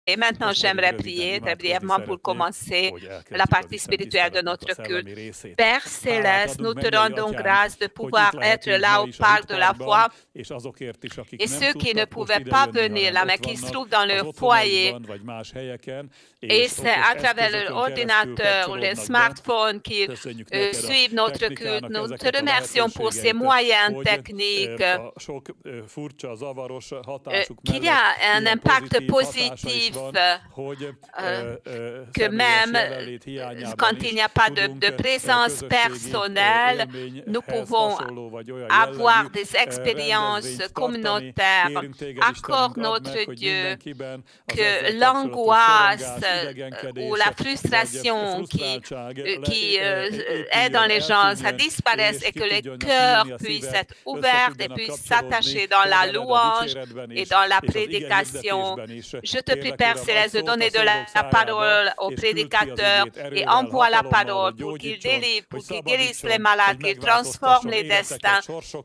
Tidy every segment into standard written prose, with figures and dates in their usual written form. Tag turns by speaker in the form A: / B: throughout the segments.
A: Et maintenant, j'aimerais prier très brièvement pour commencer la partie spirituelle de notre culte. Père Céleste, nous te rendons grâce de pouvoir être là au parc de la foi et ceux qui ne pouvaient pas venir là, mais qui se trouvent dans leur foyer. Et c'est à travers l'ordinateur ou le smartphone qu'ils suivent notre culte. Nous te remercions pour ces moyens techniques. Qu'il y a un impact positif que même quand il n'y a pas de présence personnelle, nous pouvons avoir des expériences communautaires. Accorde notre Dieu que l'angoisse ou la frustration qui est dans les gens, ça disparaisse et que les cœurs puissent être ouverts et puissent s'attacher dans la louange et dans la prédication. Je te prie, Père Céleste, de donner de la parole aux prédicateurs et envoie la parole pour qu'ils délivrent, pour qu'ils guérissent les malades, qu'ils transforment les destins,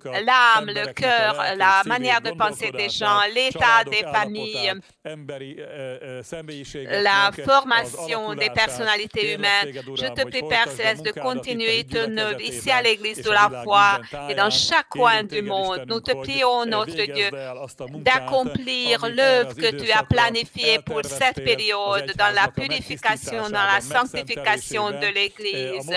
A: l'âme, le cœur, la manière de penser des gens, l'état des familles, la formation des personnalités humaines. Je te prie, Père Céleste, de continuer ton œuvre ici à l'Église de la foi et dans chaque coin du monde. Nous te prions, notre Dieu, d'accomplir l'œuvre que tu as planifiée pour cette période dans la purification, dans la sanctification de l'Église,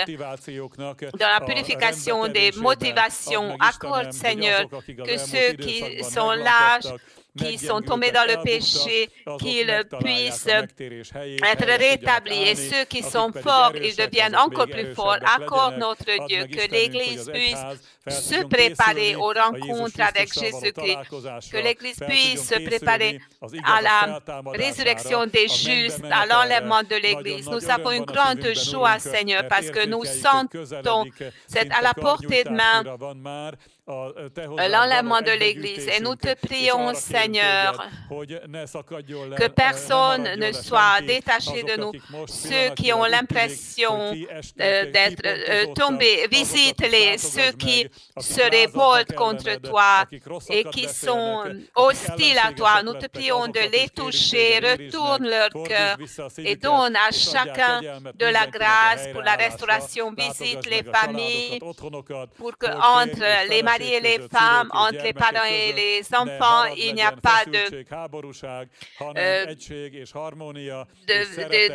A: dans la purification des motivations. Accorde, Seigneur, que ceux qui sont lâches, qui sont tombés dans le péché, qu'ils puissent être rétablis. Et ceux qui sont forts, ils deviennent encore plus forts. Accorde, notre Dieu, que l'Église puisse se préparer aux rencontres avec Jésus-Christ, que l'Église puisse se préparer à la résurrection des justes, à l'enlèvement de l'Église. Nous avons une grande joie, Seigneur, parce que nous sentons, c'est à la portée de main, l'enlèvement de l'Église. Et nous te prions, Seigneur, que personne ne soit détaché de nous. Ceux qui ont l'impression d'être tombés, visite-les. Ceux qui se révoltent contre toi et qui sont hostiles à toi, nous te prions de les toucher, retourne leur cœur et donne à chacun de la grâce pour la restauration. Visite les familles pour que entre les maris et les femmes, entre les parents et les enfants, il n'y a pas de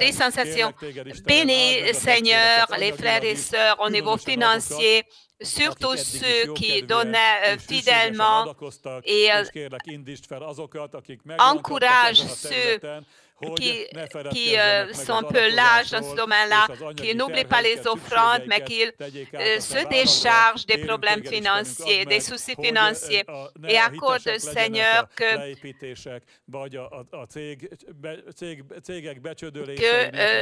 A: distanciation. Bénis, Seigneur, les frères et sœurs au niveau financier, surtout ceux qui donnaient fidèlement et encourage ceux qui sont un peu lâches dans ce domaine-là, qui n'oublient pas les offrandes, mais qu'ils se déchargent des problèmes financiers, des soucis financiers. Et accorde, Seigneur, que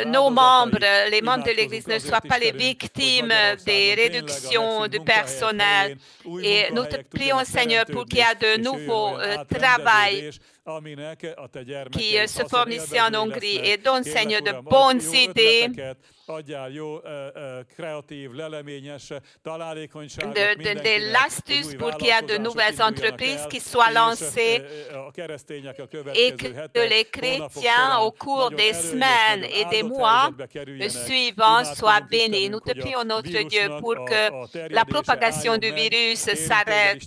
A: nos membres, les membres de l'Église, ne soient pas les victimes des réductions du personnel. Et nous te prions, Seigneur, pour qu'il y ait de nouveaux travail qui se forment ici en Hongrie et donne, Seigneur, de bonnes idées, de l'astuce pour qu'il y ait de nouvelles entreprises qui soient lancées et que les chrétiens, au cours des semaines et des mois suivants, soient bénis. Nous te prions, notre Dieu, pour que la propagation du virus s'arrête.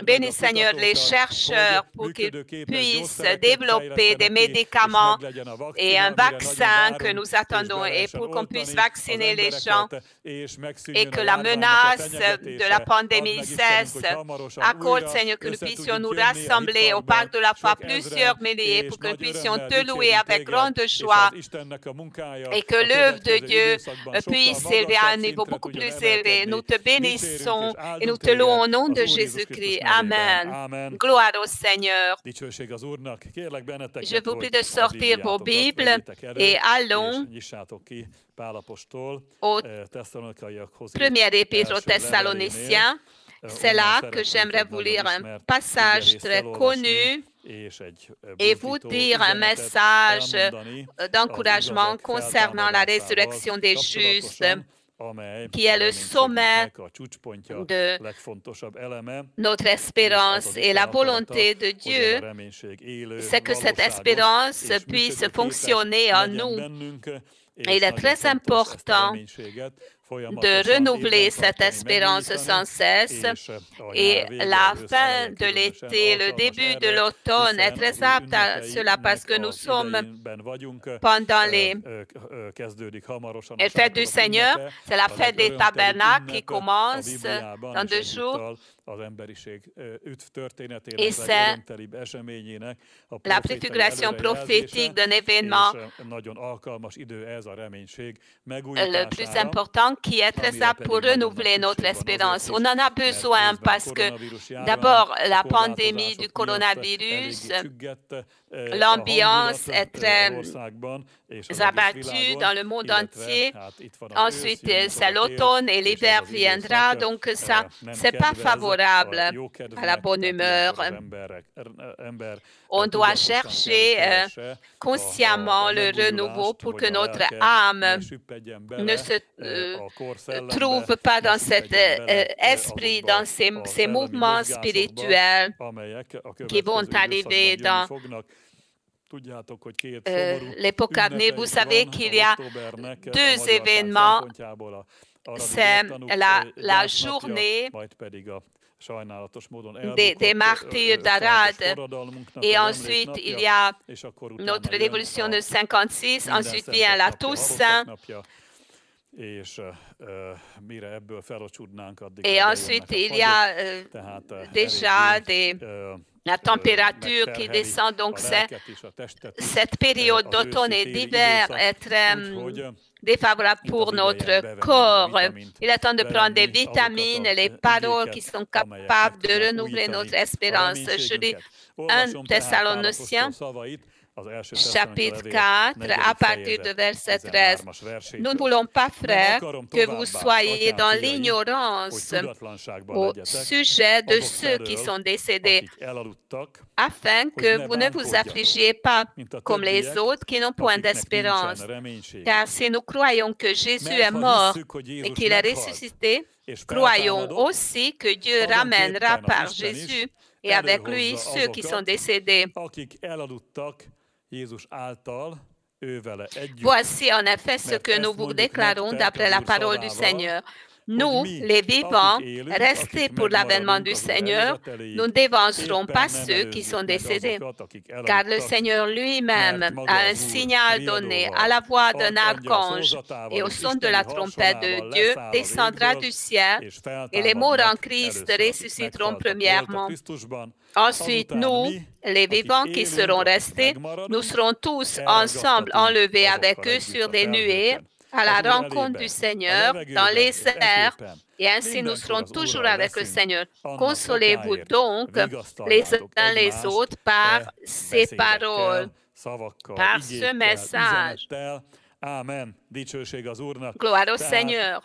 A: Bénis, Seigneur, les chercheurs pour qu'ils puissent développer des médicaments et un vaccin que nous attendons et pour qu'on puisse vacciner les gens et que la menace de la pandémie cesse. Accorde, Seigneur, que nous puissions nous rassembler au parc de la foi, plusieurs milliers, pour que nous puissions te louer avec grande joie et que l'œuvre de Dieu puisse s'élever à un niveau beaucoup plus élevé. Nous te bénissons et nous te louons au nom de Jésus-Christ. Amen. Gloire au Seigneur. Je vous prie de sortir vos Bibles et allons au premier épître aux Thessaloniciens. C'est là que j'aimerais vous lire un passage très connu et vous dire un message d'encouragement concernant la résurrection des justes. qui est le sommet de notre espérance. Et la volonté de Dieu, c'est que cette espérance puisse fonctionner en nous. Et il est très important de renouveler cette espérance sans cesse. Et la fin de l'été, le début de l'automne est très apte à cela parce que nous sommes pendant les fêtes du Seigneur. C'est la fête des tabernacles qui commence dans 2 jours. Et c'est la préfiguration prophétique d'un événement le plus important qui est très apte pour renouveler notre espérance. On en a besoin parce que d'abord la pandémie du coronavirus, l'ambiance est très abattue dans le monde entier. Ensuite, c'est l'automne et l'hiver viendra, donc ça, c'est pas favorable à la bonne humeur. On doit chercher consciemment le renouveau pour que notre âme ne se trouve pas dans cet esprit, dans ces mouvements spirituels qui vont arriver dans l'époque à venir. Vous savez qu'il y a 2 événements. C'est la journée des martyrs d'Arad. Et ensuite, il y a notre révolution de 56. Ensuite vient la Toussaint. Et ensuite, il y a déjà la température qui descend. Donc, cette période d'automne et d'hiver est très défavorable pour notre corps. Il est temps de prendre des vitamines, les paroles qui sont capables de renouveler notre espérance. Je lis 1 Thessaloniciens, chapitre 4, à partir de verset 13. Nous ne voulons pas, frères, que vous soyez dans l'ignorance au sujet de ceux qui sont décédés, afin que vous ne vous affligiez pas comme les autres qui n'ont point d'espérance. Car si nous croyons que Jésus est mort et qu'il est ressuscité, croyons aussi que Dieu ramènera par Jésus et avec lui ceux qui sont décédés. Voici en effet ce que nous vous déclarons d'après la parole du Seigneur. Nous, les vivants, restés pour l'avènement du Seigneur, nous ne dévancerons pas ceux qui sont décédés, car le Seigneur lui-même a un signal donné à la voix d'un archange et au son de la trompette de Dieu descendra du ciel et les morts en Christ ressusciteront premièrement. Ensuite, nous, les vivants qui seront restés, nous serons tous ensemble enlevés avec eux sur des nuées à la rencontre du Seigneur dans les airs, et ainsi nous serons toujours avec le Seigneur. Consolez-vous donc les uns les autres par ces paroles, par ce message. Gloire au Seigneur.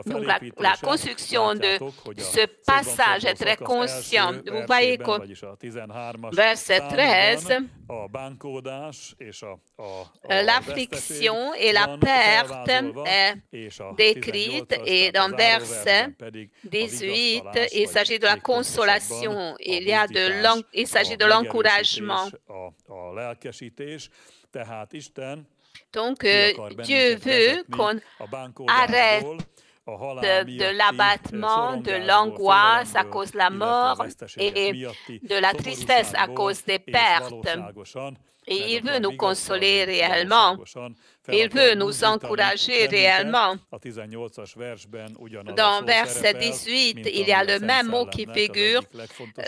A: Donc la construction de ce passage est très consciente. Vous voyez qu'au verset 13, l'affliction et la perte est décrite, et dans verset 18, il s'agit de la consolation, il s'agit de l'encouragement. Donc, Dieu veut qu'on arrête de l'abattement, de l'angoisse à cause de la mort et de la tristesse à cause des pertes. Et il veut nous consoler réellement. Il veut nous encourager réellement. Dans verset 18, il y a le même mot qui figure,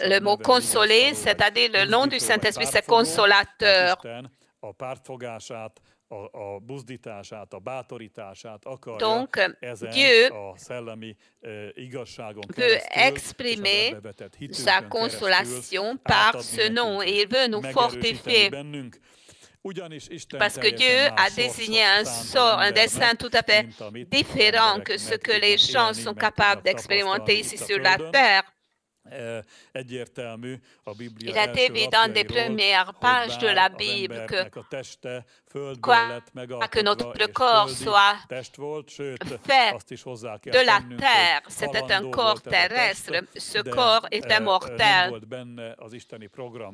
A: le mot consoler, c'est-à-dire le nom du Saint-Esprit, c'est consolateur. Donc, Dieu veut exprimer sa consolation par ce nom et il veut nous fortifier. Parce que Dieu a désigné un dessein tout à fait différent que ce que les gens sont capables d'expérimenter ici sur la terre. Il est évident des premières pages de la Bible que quoique notre corps soit fait de la terre, c'était un corps terrestre, ce corps était mortel.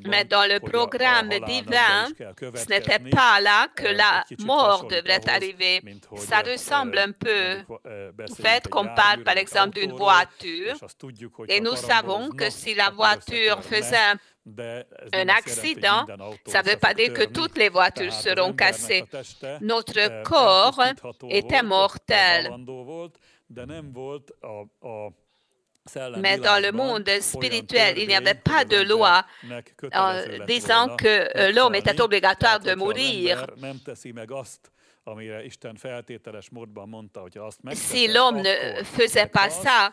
A: Mais dans le programme divin, ce n'était pas là que la mort devrait arriver. Ça ressemble un peu au fait qu'on parle par exemple d'une voiture et nous savons que si la voiture faisait un accident, ça ne veut pas dire que toutes les voitures seront cassées. Notre corps était mortel. Mais dans le monde spirituel, il n'y avait pas de loi disant que l'homme était obligatoire de mourir. Si l'homme ne faisait pas ça,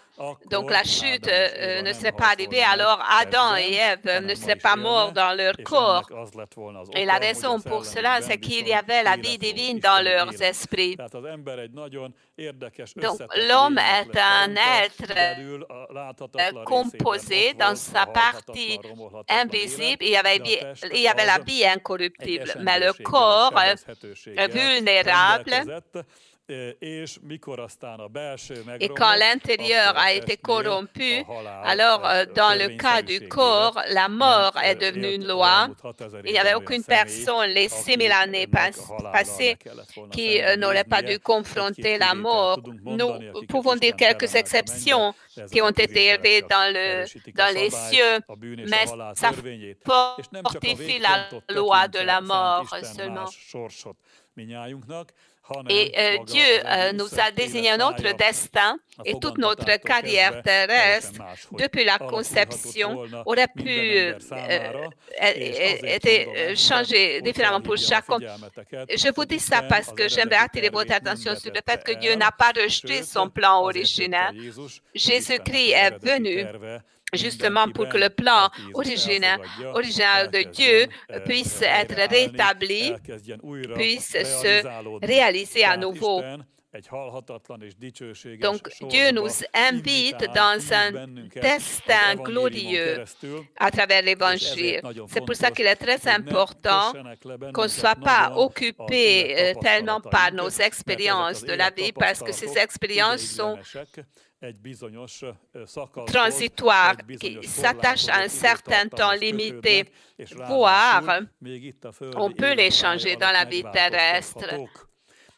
A: donc la chute ne serait pas arrivée, alors Adam et Ève ne seraient pas morts dans leur corps. Et la raison pour cela, c'est qu'il y avait la vie divine dans leurs esprits. Donc l'homme est un être composé dans sa partie invisible. Il y avait la vie incorruptible, mais le corps vulnérable. Et quand l'intérieur a été corrompu, alors dans le cas du corps, la mort est devenue une loi. Il n'y avait aucune personne les 6000 années passées qui n'aurait pas dû confronter la mort. Nous pouvons dire quelques exceptions qui ont été élevées dans les cieux, mais ça fortifie la loi de la mort seulement. Et Dieu nous a désigné un autre destin et toute notre carrière terrestre depuis la conception aurait pu être changée différemment pour chacun. Je vous dis ça parce que j'aimerais attirer votre attention sur le fait que Dieu n'a pas rejeté son plan originel. Jésus-Christ est venu justement pour que le plan original de Dieu puisse être rétabli, puisse se réaliser à nouveau. Donc, Dieu nous invite dans un destin glorieux à travers l'Évangile. C'est pour ça qu'il est très important qu'on ne soit pas occupé tellement par nos expériences de la vie, parce que ces expériences sont transitoires, qui s'attachent à un certain temps limité, voire on peut les changer dans la vie terrestre.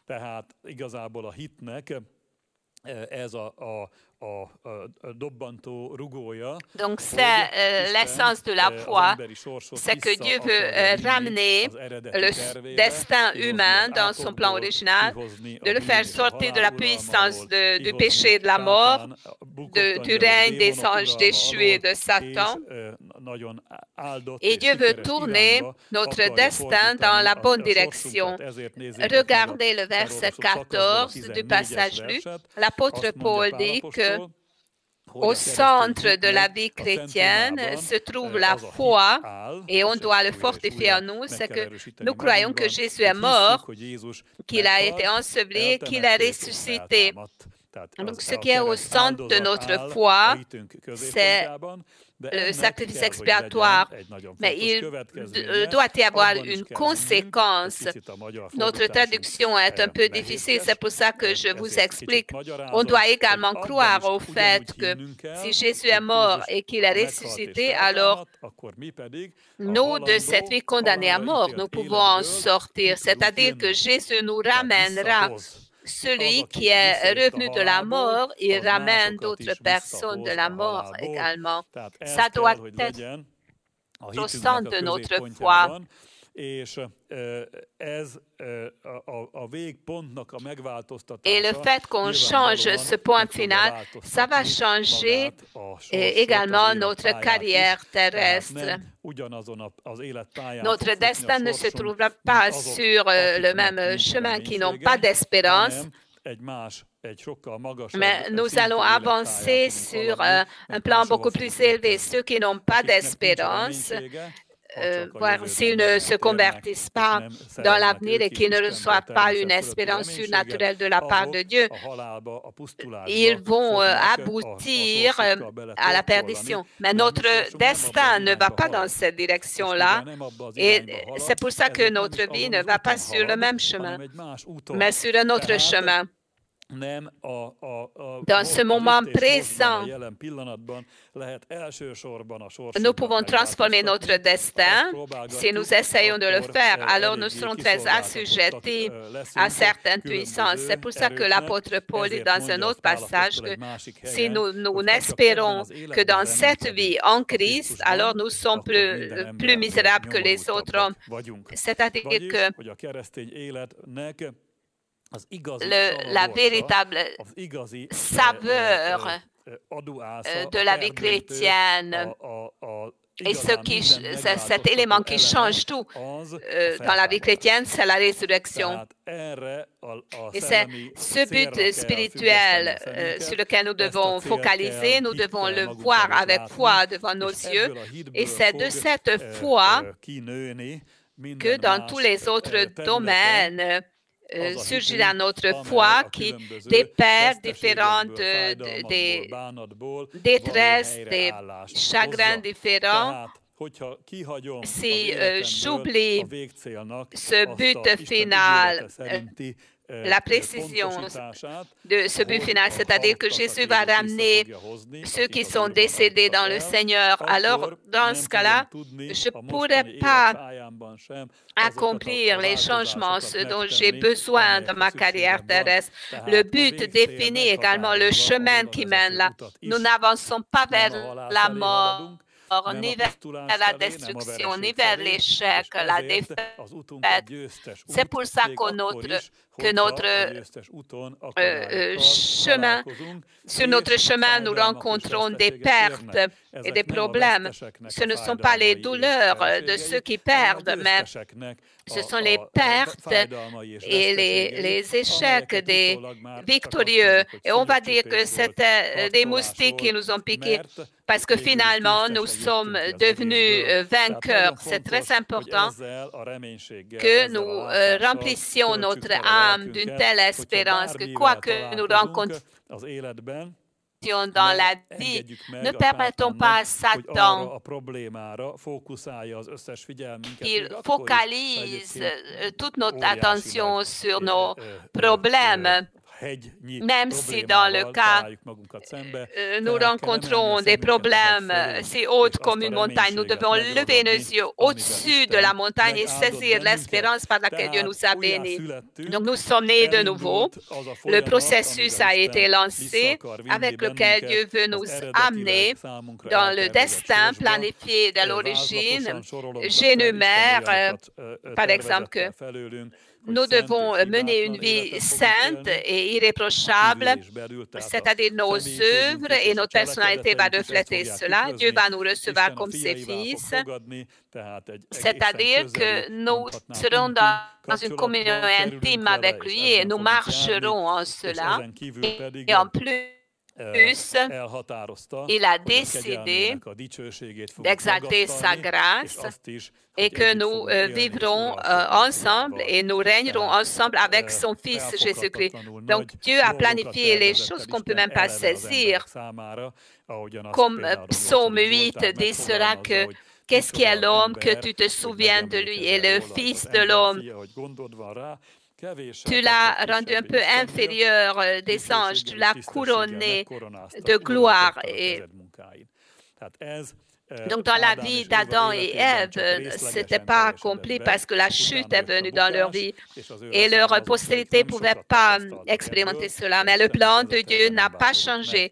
B: Tehát igazából a hitnek ez a
A: Donc c'est l'essence de la foi, c'est que Dieu veut ramener le destin humain dans son plan original, de le faire sortir de la puissance du péché et de la mort, du règne des anges déchus et de Satan. Et Dieu veut tourner notre destin dans la bonne direction. Regardez le verset 14 du passage lu. L'apôtre Paul dit que au centre de la vie chrétienne se trouve la foi et on doit le fortifier en nous, c'est que nous croyons que Jésus est mort, qu'il a été enseveli, qu'il est ressuscité. Donc ce qui est au centre de notre foi, c'est le sacrifice expiatoire, mais il doit y avoir une conséquence. Notre traduction est un peu difficile, c'est pour ça que je vous explique. On doit également croire au fait que si Jésus est mort et qu'il est ressuscité, alors nous, de cette vie condamnée à mort, nous pouvons en sortir, c'est-à-dire que Jésus nous ramènera. Celui qui est revenu de la mort, il ramène d'autres personnes de la mort également. Ça doit être au centre de notre foi. Et le fait qu'on change ce point final, ça va changer également notre carrière terrestre. Notre destin ne se trouvera pas sur le même chemin, qui n'ont pas d'espérance. Mais nous allons avancer sur un plan beaucoup plus élevé. Ceux qui n'ont pas d'espérance voir s'ils ne se convertissent pas dans l'avenir et qu'ils ne reçoivent pas une espérance surnaturelle de la part de Dieu, ils vont aboutir à la perdition. Mais notre destin ne va pas dans cette direction-là. Et c'est pour ça que notre vie ne va pas sur le même chemin, mais sur un autre chemin. Dans ce moment présent, nous pouvons transformer notre destin. Si nous essayons de le faire, alors nous serons très assujettis à certaines puissances. C'est pour ça que l'apôtre Paul dit dans un autre passage que si nous n'espérons que dans cette vie en Christ, alors nous sommes plus misérables que les autres hommes. C'est-à-dire que la véritable saveur de la vie chrétienne et cet élément qui change tout dans la vie chrétienne, c'est la résurrection. Et c'est ce but spirituel sur lequel nous devons focaliser, nous devons le voir avec foi devant nos yeux. Et c'est de cette foi que dans tous les autres domaines, surgira notre foi qui des pères différentes, des détresses, des chagrins différents. Si j'oublie ce but final, la précision de ce but final, c'est-à-dire que Jésus va ramener ceux qui sont décédés dans le Seigneur. Alors, dans ce cas-là, je ne pourrais pas accomplir les changements dont j'ai besoin dans ma carrière terrestre. Le but définit également le chemin qui mène là. Nous n'avançons pas vers la mort, ni vers la destruction, ni vers l'échec, la défaite. C'est pour ça que sur notre chemin, nous rencontrons des pertes et des problèmes. Ce ne sont pas les douleurs de ceux qui perdent, mais ce sont les pertes et les échecs des victorieux. Et on va dire que c'était des moustiques qui nous ont piqués parce que finalement, nous sommes devenus vainqueurs. C'est très important que nous remplissions notre âme d'une telle espérance que quoi que nous rencontrions dans la vie, ne permettons pas à Satan qu'il focalise toute notre attention sur nos problèmes. Même si dans le cas, nous rencontrons des problèmes si hauts comme une montagne, nous devons lever nos yeux au-dessus de la montagne et saisir l'espérance par laquelle Dieu nous a bénis. Donc nous sommes nés de nouveau. Le processus a été lancé avec lequel Dieu veut nous amener dans le destin planifié de l'origine. J'énumère, par exemple, que nous devons mener une vie sainte et irréprochable, c'est-à-dire nos œuvres et notre personnalité va refléter cela. Dieu va nous recevoir comme ses fils, c'est-à-dire que nous serons dans une communion intime avec lui et nous marcherons en cela. Et en plus, il a décidé d'exalter sa grâce et que nous vivrons ensemble et nous régnerons ensemble avec son Fils Jésus-Christ. Donc Dieu a planifié les choses qu'on ne peut même pas saisir. Comme Psaume 8 dit cela que qu'est-ce qui est l'homme que tu te souviens de lui et le Fils de l'homme. Tu l'as rendu un peu inférieur des anges, tu l'as couronné de gloire. Et donc, dans la vie d'Adam et Ève, ce n'était pas accompli parce que la chute est venue dans leur vie et leur postérité ne pouvait pas expérimenter cela. Mais le plan de Dieu n'a pas changé.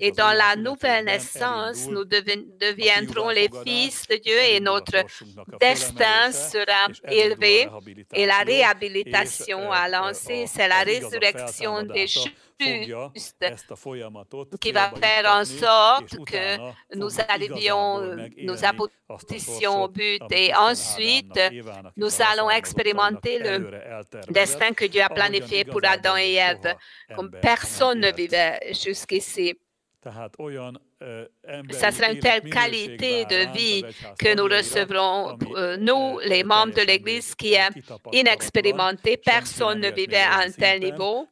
A: Et dans la nouvelle naissance, nous deviendrons les fils de Dieu et notre destin sera élevé. Et la réhabilitation à lancer, c'est la résurrection des justes qui va faire en sorte que nous aboutissions au but. Et ensuite, nous allons expérimenter le destin que Dieu a planifié pour Adam et Ève, comme personne ne vivait jusqu'ici. ça sera une telle qualité de vie que nous recevrons, nous, les membres de l'Église, qui est inexpérimenté, personne ne vivait à un tel niveau.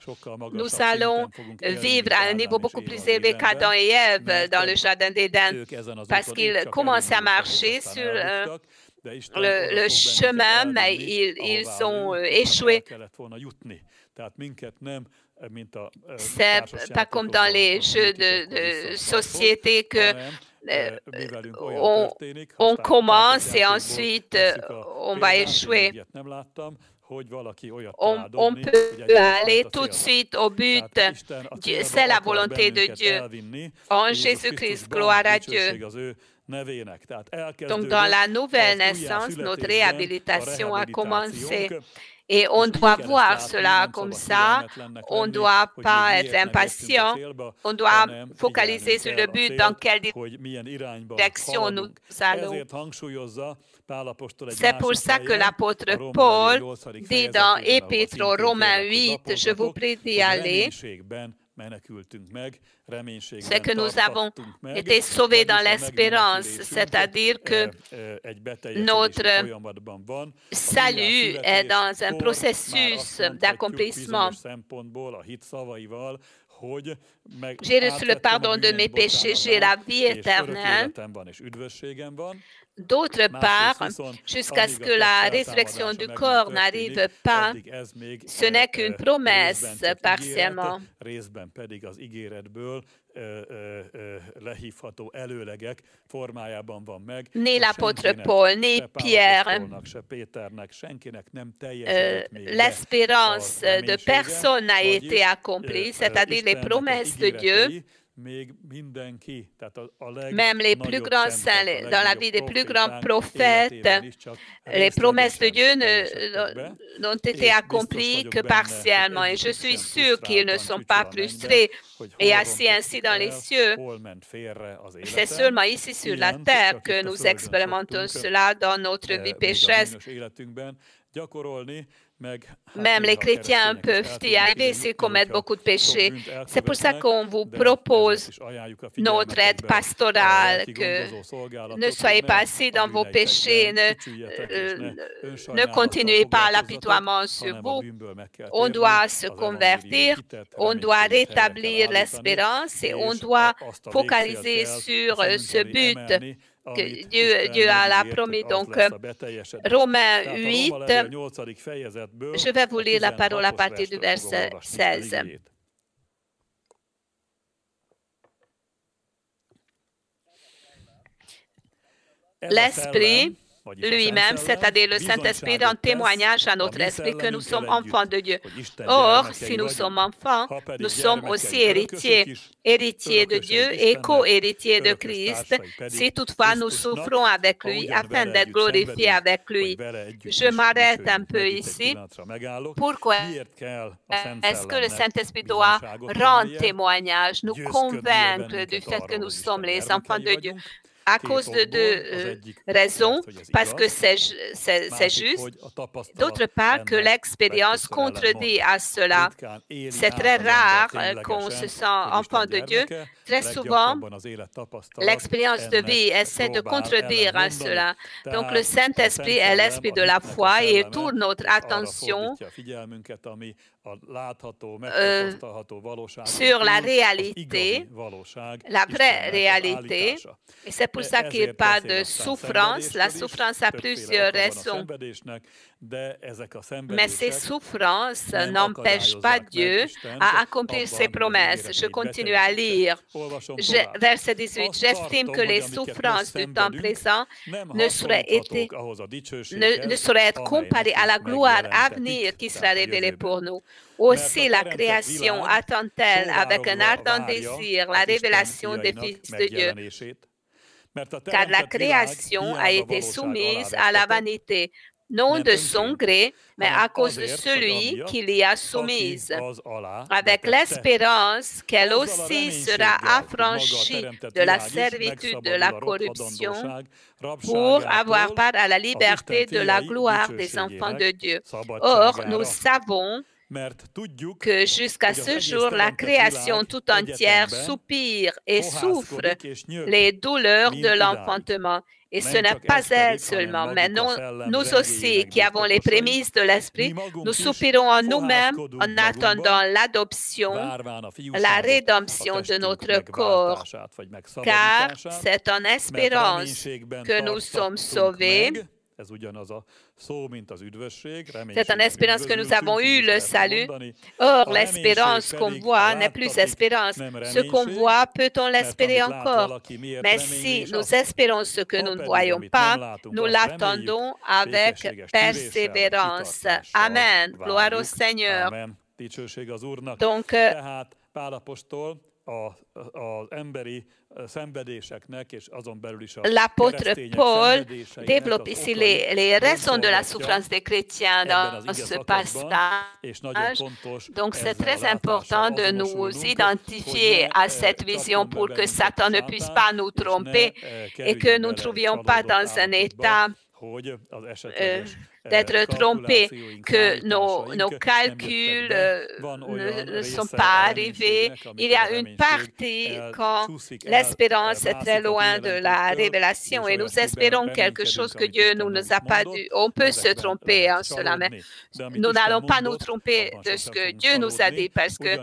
A: Nous allons vivre à un niveau beaucoup plus élevé qu'Adam et Ève dans le Jardin d'Éden, parce qu'ils commençaient à marcher sur le chemin, mais ils ont échoué. C'est pas comme dans les jeux de société que on commence et ensuite on va échouer. On peut aller tout de suite au but. C'est la volonté de Dieu. En Jésus-Christ, gloire à Dieu. Donc, dans la nouvelle naissance, notre réhabilitation a commencé. Et on doit voir cela comme ça. On ne doit pas être impatient. On doit focaliser sur le but, dans quelle direction nous allons. C'est pour ça que l'apôtre Paul dit dans Épître aux Romains 8, je vous prie d'y aller. C'est que nous avons été sauvés dans l'espérance, c'est-à-dire que notre salut est dans un processus d'accomplissement. J'ai reçu le pardon de mes péchés, j'ai la vie éternelle. D'autre part, jusqu'à ce que la résurrection du corps n'arrive pas, ce n'est qu'une promesse partiellement. Ni l'apôtre Paul, ni Pierre, l'espérance de personne n'a été accomplie, c'est-à-dire les promesses de Dieu. Même les plus grands saints, dans la vie des plus grands prophètes, les promesses de Dieu n'ont été accomplies que partiellement. Et je suis sûr qu'ils ne sont pas frustrés et assis ainsi dans les cieux. C'est seulement ici sur la terre que nous expérimentons cela dans notre vie pécheresse. Même les chrétiens peuvent y arriver s'ils commettent beaucoup de péchés. C'est pour ça qu'on vous propose notre aide pastorale, que ne soyez pas assis dans vos péchés, ne continuez pas l'apitoiement sur vous. On doit se convertir, on doit rétablir l'espérance et on doit focaliser sur ce but que Dieu a promis. Donc, Romains 8, je vais vous lire la parole à partir du verset 16. L'Esprit lui-même, c'est-à-dire le Saint-Esprit, rend témoignage à notre esprit que nous sommes enfants de Dieu. Or, si nous sommes enfants, nous sommes aussi héritiers, héritiers de Dieu et co-héritiers de Christ, si toutefois nous souffrons avec lui afin d'être glorifiés avec lui. Je m'arrête un peu ici. Pourquoi est-ce que le Saint-Esprit doit rendre témoignage, nous convaincre du fait que nous sommes les enfants de Dieu? À cause de deux raisons, parce que c'est juste. D'autre part, que l'expérience contredit à cela. C'est très rare qu'on se sent enfant de Dieu. Très souvent, l'expérience de vie essaie de contredire à cela. Donc, le Saint-Esprit est l'esprit de la foi et il tourne notre attention sur la réalité, la vraie réalité. Et c'est pour ça qu'il parle de souffrance. La souffrance a plusieurs raisons. Mais ces souffrances n'empêchent pas Dieu à accomplir ses promesses. Je continue à lire. Verset 18. J'estime que les souffrances du temps présent ne sauraient être comparées à la gloire à venir qui sera révélée pour nous. Aussi, la création attend-elle avec un ardent désir la révélation des fils de Dieu. Car la création a été soumise à la vanité, non de son gré, mais à cause de celui qui l'y a soumise, avec l'espérance qu'elle aussi sera affranchie de la servitude de la corruption pour avoir part à la liberté de la gloire des enfants de Dieu. Or, nous savons que jusqu'à ce jour, la création tout entière soupire et souffre les douleurs de l'enfantement. Et ce n'est pas elle seulement, mais nous aussi qui avons les prémices de l'Esprit, nous soupirons en nous-mêmes en attendant l'adoption, la rédemption de notre corps, car c'est en espérance que nous sommes sauvés. C'est en espérance que nous avons eu le salut. Or, l'espérance qu'on voit n'est plus espérance. Ce qu'on voit, peut-on l'espérer encore? Mais si nous espérons ce que nous ne voyons pas, nous l'attendons avec persévérance. Amen. Gloire au Seigneur. Donc, l'apôtre Paul développe ici les raisons de la souffrance des chrétiens dans ce passage. Donc, c'est très important de nous identifier à cette vision pour que Satan ne puisse pas nous tromper et que nous ne trouvions pas dans un état d'être trompés, que nos calculs ne sont pas arrivés. Il y a une partie quand l'espérance est très loin de la révélation et nous espérons quelque chose que Dieu ne nous a pas dit. On peut se tromper en cela, mais nous n'allons pas nous tromper de ce que Dieu nous a dit parce que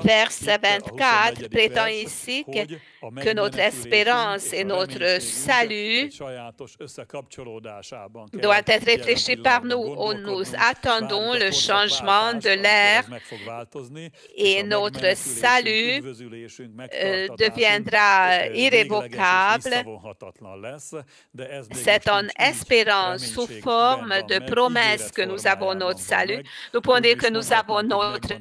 A: verset 24 prétend ici que notre espérance et notre salut doit être réfléchi par nous. Nous attendons le changement de l'ère et notre salut deviendra irrévocable. C'est en espérance sous forme de promesse que nous avons notre salut. Nous pouvons dire que nous avons notre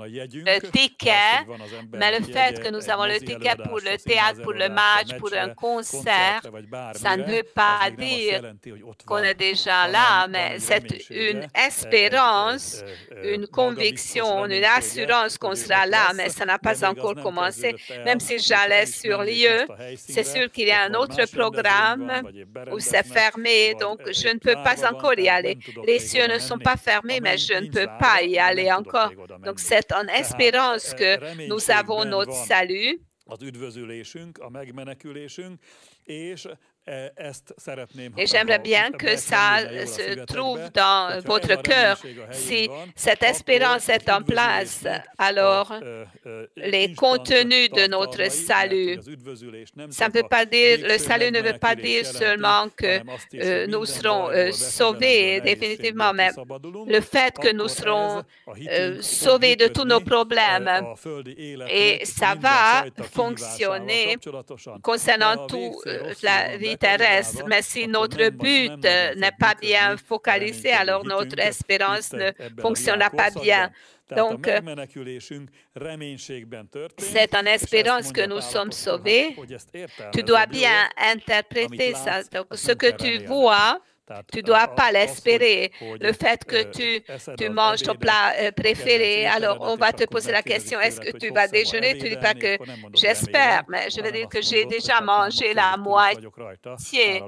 A: ticket, mais le fait que nous avons le ticket pour le théâtre, pour le match, pour un concert, ça ne veut pas dire qu'on est déjà là, mais c'est une espérance, une conviction, une assurance qu'on sera là, mais ça n'a pas encore commencé. Même si j'allais sur lieu, c'est sûr qu'il y a un autre programme où c'est fermé, donc je ne peux pas encore y aller. Les cieux ne sont pas fermés, mais je ne peux pas y aller encore. Donc, c'est en espérance que nous avons notre salut. Et j'aimerais bien que ça se trouve dans votre cœur. Si cette espérance est en place, alors les contenus de notre salut, ça ne veut pas dire, le salut ne veut pas dire seulement que nous serons sauvés définitivement, mais le fait que nous serons sauvés de tous nos problèmes et ça va fonctionner concernant toute la vie terrestre, mais si notre but n'est pas bien focalisé, alors notre espérance ne fonctionnera pas bien. Donc, c'est en espérance que nous sommes sauvés. Tu dois bien interpréter ça. Donc, ce que tu vois, tu ne dois pas l'espérer. Le fait que tu manges ton plat préféré, alors on va te poser la question, est-ce que tu vas déjeuner? Tu ne dis pas que j'espère, mais je veux dire que j'ai déjà mangé la moitié.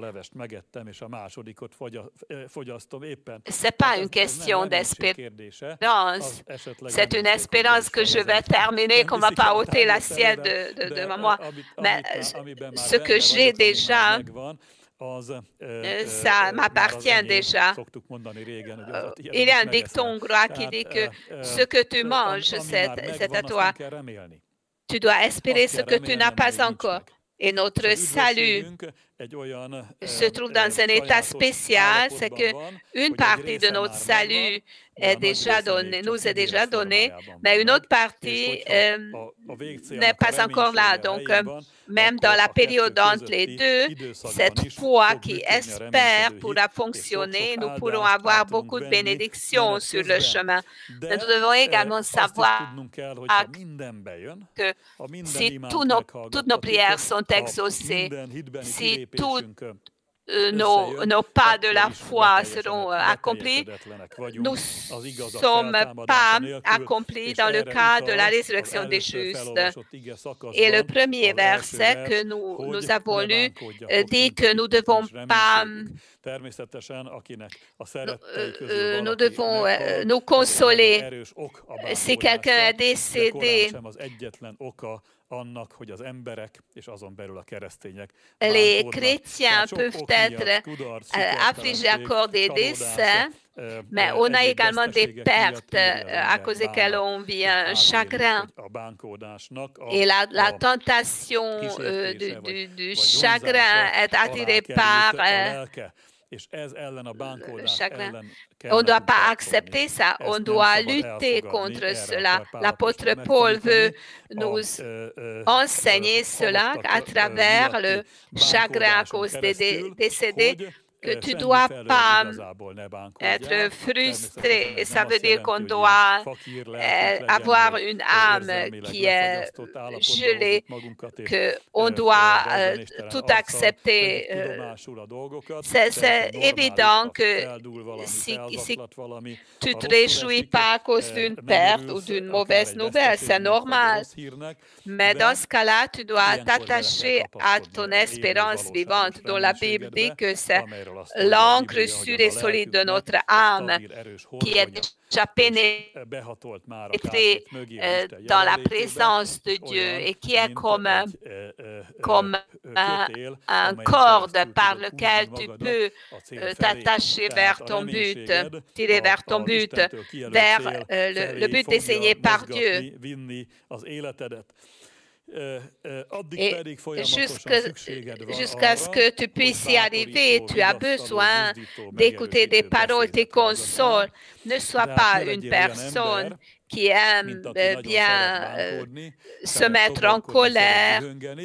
A: Ce n'est pas une question d'espérance. C'est une espérance que je vais terminer, qu'on ne va pas ôter l'assiette de moi. Mais ce que j'ai déjà, ça m'appartient déjà. Il y a un dicton hongrois qui dit que ce que tu manges, c'est à toi. Tu dois espérer ce que tu n'as pas encore. Et notre salut se trouve dans un état spécial, c'est qu'une partie de notre salut est déjà donnée, nous est déjà donnée, mais une autre partie n'est pas encore là. Donc, même dans la période entre les deux, cette foi qui espère pourra fonctionner. Nous pourrons avoir beaucoup de bénédictions sur le chemin. Mais nous devons également savoir que si toutes nos prières sont exaucées, si nos pas de la foi seront accomplis, nous ne sommes pas accomplis dans le cas de la résurrection des justes. Et le premier verset que nous avons lu dit que nous ne devons pas nous devons nous consoler si quelqu'un est décédé. Les chrétiens peuvent être affligés à cause des décès, mais on a également des pertes à cause desquelles on vit un chagrin. Et la tentation du chagrin est attirée par le chagrin. On ne doit pas accepter ça, on doit lutter contre cela. L'apôtre Paul veut nous enseigner cela à travers le chagrin à cause des décédés, que tu ne dois pas être frustré. Ça veut dire qu'on doit avoir une âme qui est gelée, qu'on doit tout accepter. C'est évident que si tu ne te réjouis pas à cause d'une perte ou d'une mauvaise nouvelle, c'est normal. Mais dans ce cas-là, tu dois t'attacher à ton espérance vivante, dont la Bible dit que c'est l'encre sûre et solide de notre âme qui est déjà pénétrée dans la présence de Dieu et qui est comme un corde par lequel tu peux t'attacher vers ton but, tirer vers ton but, vers le but désigné par Dieu. Et jusqu'à ce que tu puisses y arriver, tu as besoin d'écouter des paroles, tes consoles. Ne sois pas une personne qui aime bien se mettre en colère,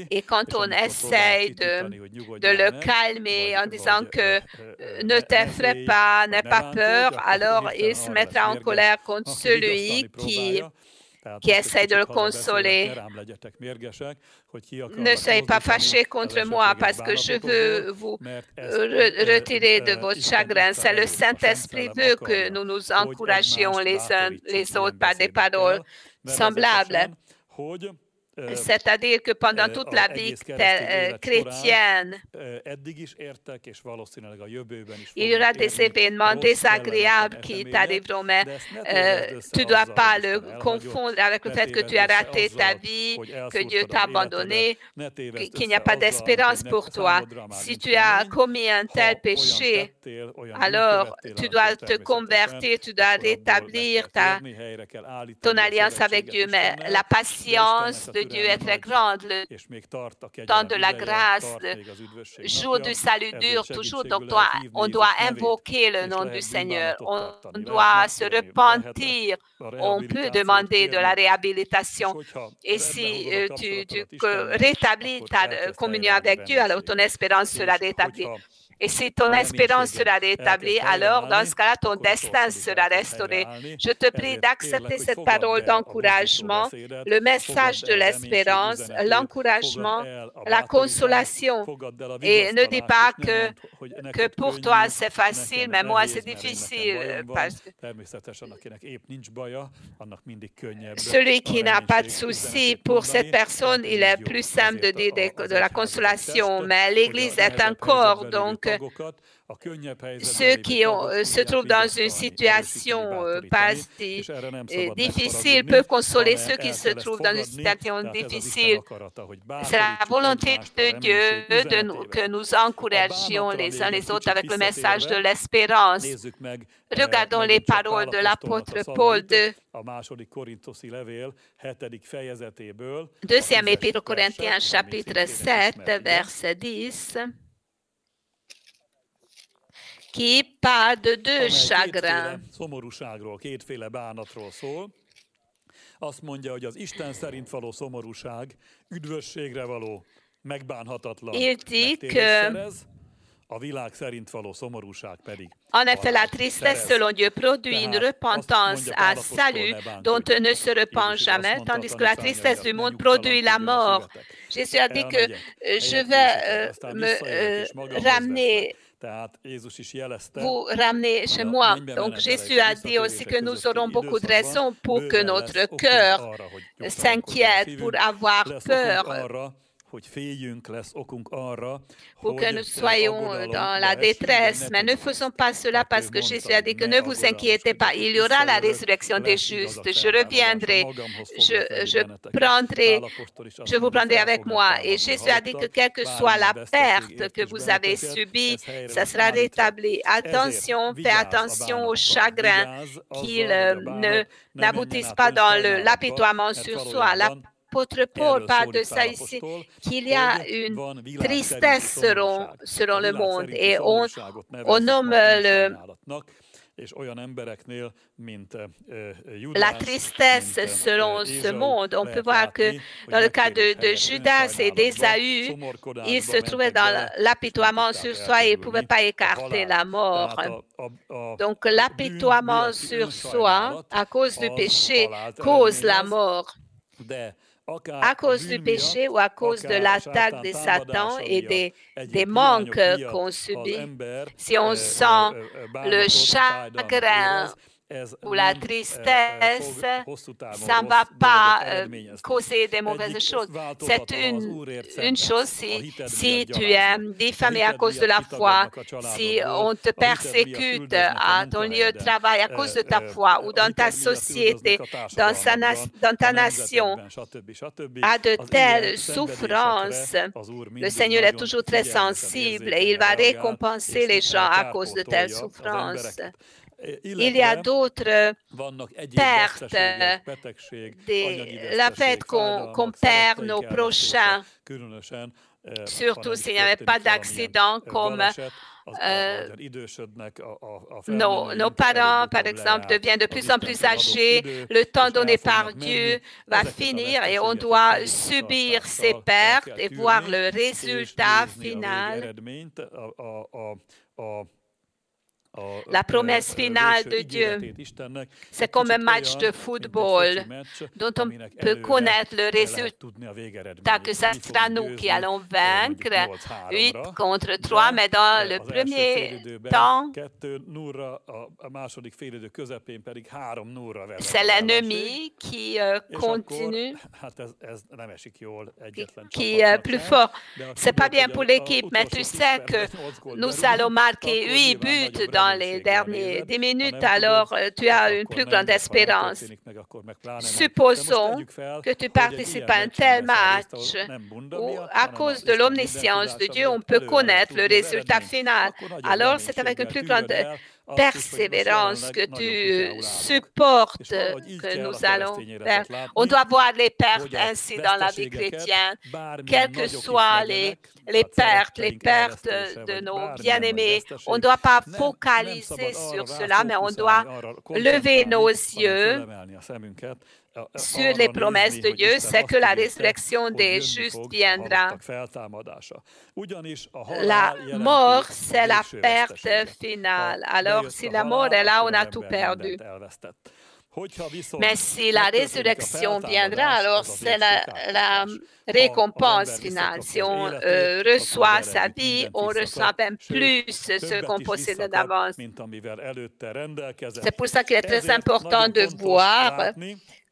A: et quand on essaye de le calmer en disant que ne t'effraie pas, n'aie pas peur, alors il se mettra en colère contre celui qui essaie de le consoler. Ne soyez pas fâchés contre moi parce que je veux vous retirer de votre chagrin. C'est le Saint-Esprit veut que nous nous encouragions les uns les autres par des paroles semblables. C'est-à-dire que pendant toute la vie chrétienne, il y aura des événements désagréables qui t'arriveront, mais tu ne dois pas le confondre avec le fait que tu as raté ta vie, que Dieu t'a abandonné, qu'il n'y a pas d'espérance pour toi. Si tu as commis un tel péché, alors tu dois te convertir, tu dois rétablir ton alliance avec Dieu, mais la patience de Dieu est très grande, le temps de la grâce, le jour du salut dure toujours, donc on doit invoquer le nom du Seigneur, on doit se repentir, on peut demander de la réhabilitation, et si tu rétablis ta communion avec Dieu, alors ton espérance sera rétablie. Et si ton espérance sera rétablie, alors dans ce cas-là, ton destin sera restauré. Je te prie d'accepter cette parole d'encouragement, le message de l'espérance, l'encouragement, la consolation. Et ne dis pas que pour toi c'est facile, mais moi c'est difficile. Parce que celui qui n'a pas de souci, pour cette personne, il est plus simple de dire de la consolation. Mais l'Église est un corps, donc ceux qui se trouvent dans une situation pas si difficile peuvent consoler ceux qui se trouvent dans une situation difficile. C'est la volonté de Dieu que nous encouragions les uns les autres avec le message de l'espérance. Regardons les paroles de l'apôtre Paul de Deuxième Épître aux Corinthiens, chapitre 7, verset 10. Qui parle de deux chagrins.
B: Azt mondja, hogy az Isten szerint való szomorúság üdvösségre való, megbánhatatlan
A: megtérést szerez, En effet, la tristesse selon Dieu produit une repentance à salut dont on ne se repent jamais, tandis que la tristesse du monde produit la mort. Jésus a dit que je vais me ramener, vous ramener chez moi. Donc Jésus a dit aussi que nous aurons beaucoup de raisons pour que notre cœur s'inquiète, pour avoir peur, pour que nous soyons dans la détresse. Mais ne faisons pas cela parce que Jésus a dit que ne vous inquiétez pas, il y aura la résurrection des justes. Je reviendrai, je vous prendrai avec moi. Et Jésus a dit que quelle que soit la perte que vous avez subie, ça sera rétabli. Attention, faites attention au chagrin, qu'ils n'aboutissent pas dans l'apitoiement sur soi. L'apôtre Paul parle de ça ici, qu'il y a une tristesse selon le monde et on nomme la tristesse selon ce monde. On peut voir que dans le cas de Judas et d'Ésaü, ils se trouvaient dans l'apitoiement sur soi et ils ne pouvaient pas écarter la mort. Donc l'apitoiement sur soi à cause du péché cause la mort. À cause du péché ou à cause de l'attaque de Satan et des manques qu'on subit, si on sent le chagrin ou la tristesse, ça ne va pas causer de mauvaises choses. C'est une chose si tu es diffamé à cause de la foi, si on te persécute à ton lieu de travail à cause de ta foi ou dans ta société, dans ta nation, à de telles souffrances, le Seigneur est toujours très sensible et il va récompenser les gens à cause de telles souffrances. Il y a d'autres pertes, le fait qu'on perd nos prochains, surtout s'il n'y avait pas d'accident comme nos parents, par exemple, deviennent de plus en plus âgés, le temps donné par Dieu va finir et on doit subir ces pertes et voir le résultat final. La promesse finale de Dieu, c'est comme un match de football dont on peut connaître le résultat, que ce sera nous qui allons vaincre 8-3, mais dans le premier temps, c'est l'ennemi qui continue, qui est plus fort. Ce n'est pas bien pour l'équipe, mais tu sais que nous allons marquer 8 buts dans les dernières 10 minutes, alors tu as une plus grande espérance. Supposons que tu participes à un tel match où, à cause de l'omniscience de Dieu, on peut connaître le résultat final. Alors, c'est avec une plus grande persévérance que tu supportes que nous allons faire. On doit voir les pertes ainsi dans la vie chrétienne, quelles que soient les pertes de nos bien-aimés. On ne doit pas focaliser sur cela, mais on doit lever nos yeux sur les promesses de Dieu, c'est que la résurrection des justes viendra. La mort, c'est la perte finale. Alors, si la mort est là, on a tout perdu. Mais si la résurrection viendra, alors c'est la récompense finale. Si on reçoit sa vie, on reçoit même plus ce qu'on possède d'avance. C'est pour ça qu'il est très important de voir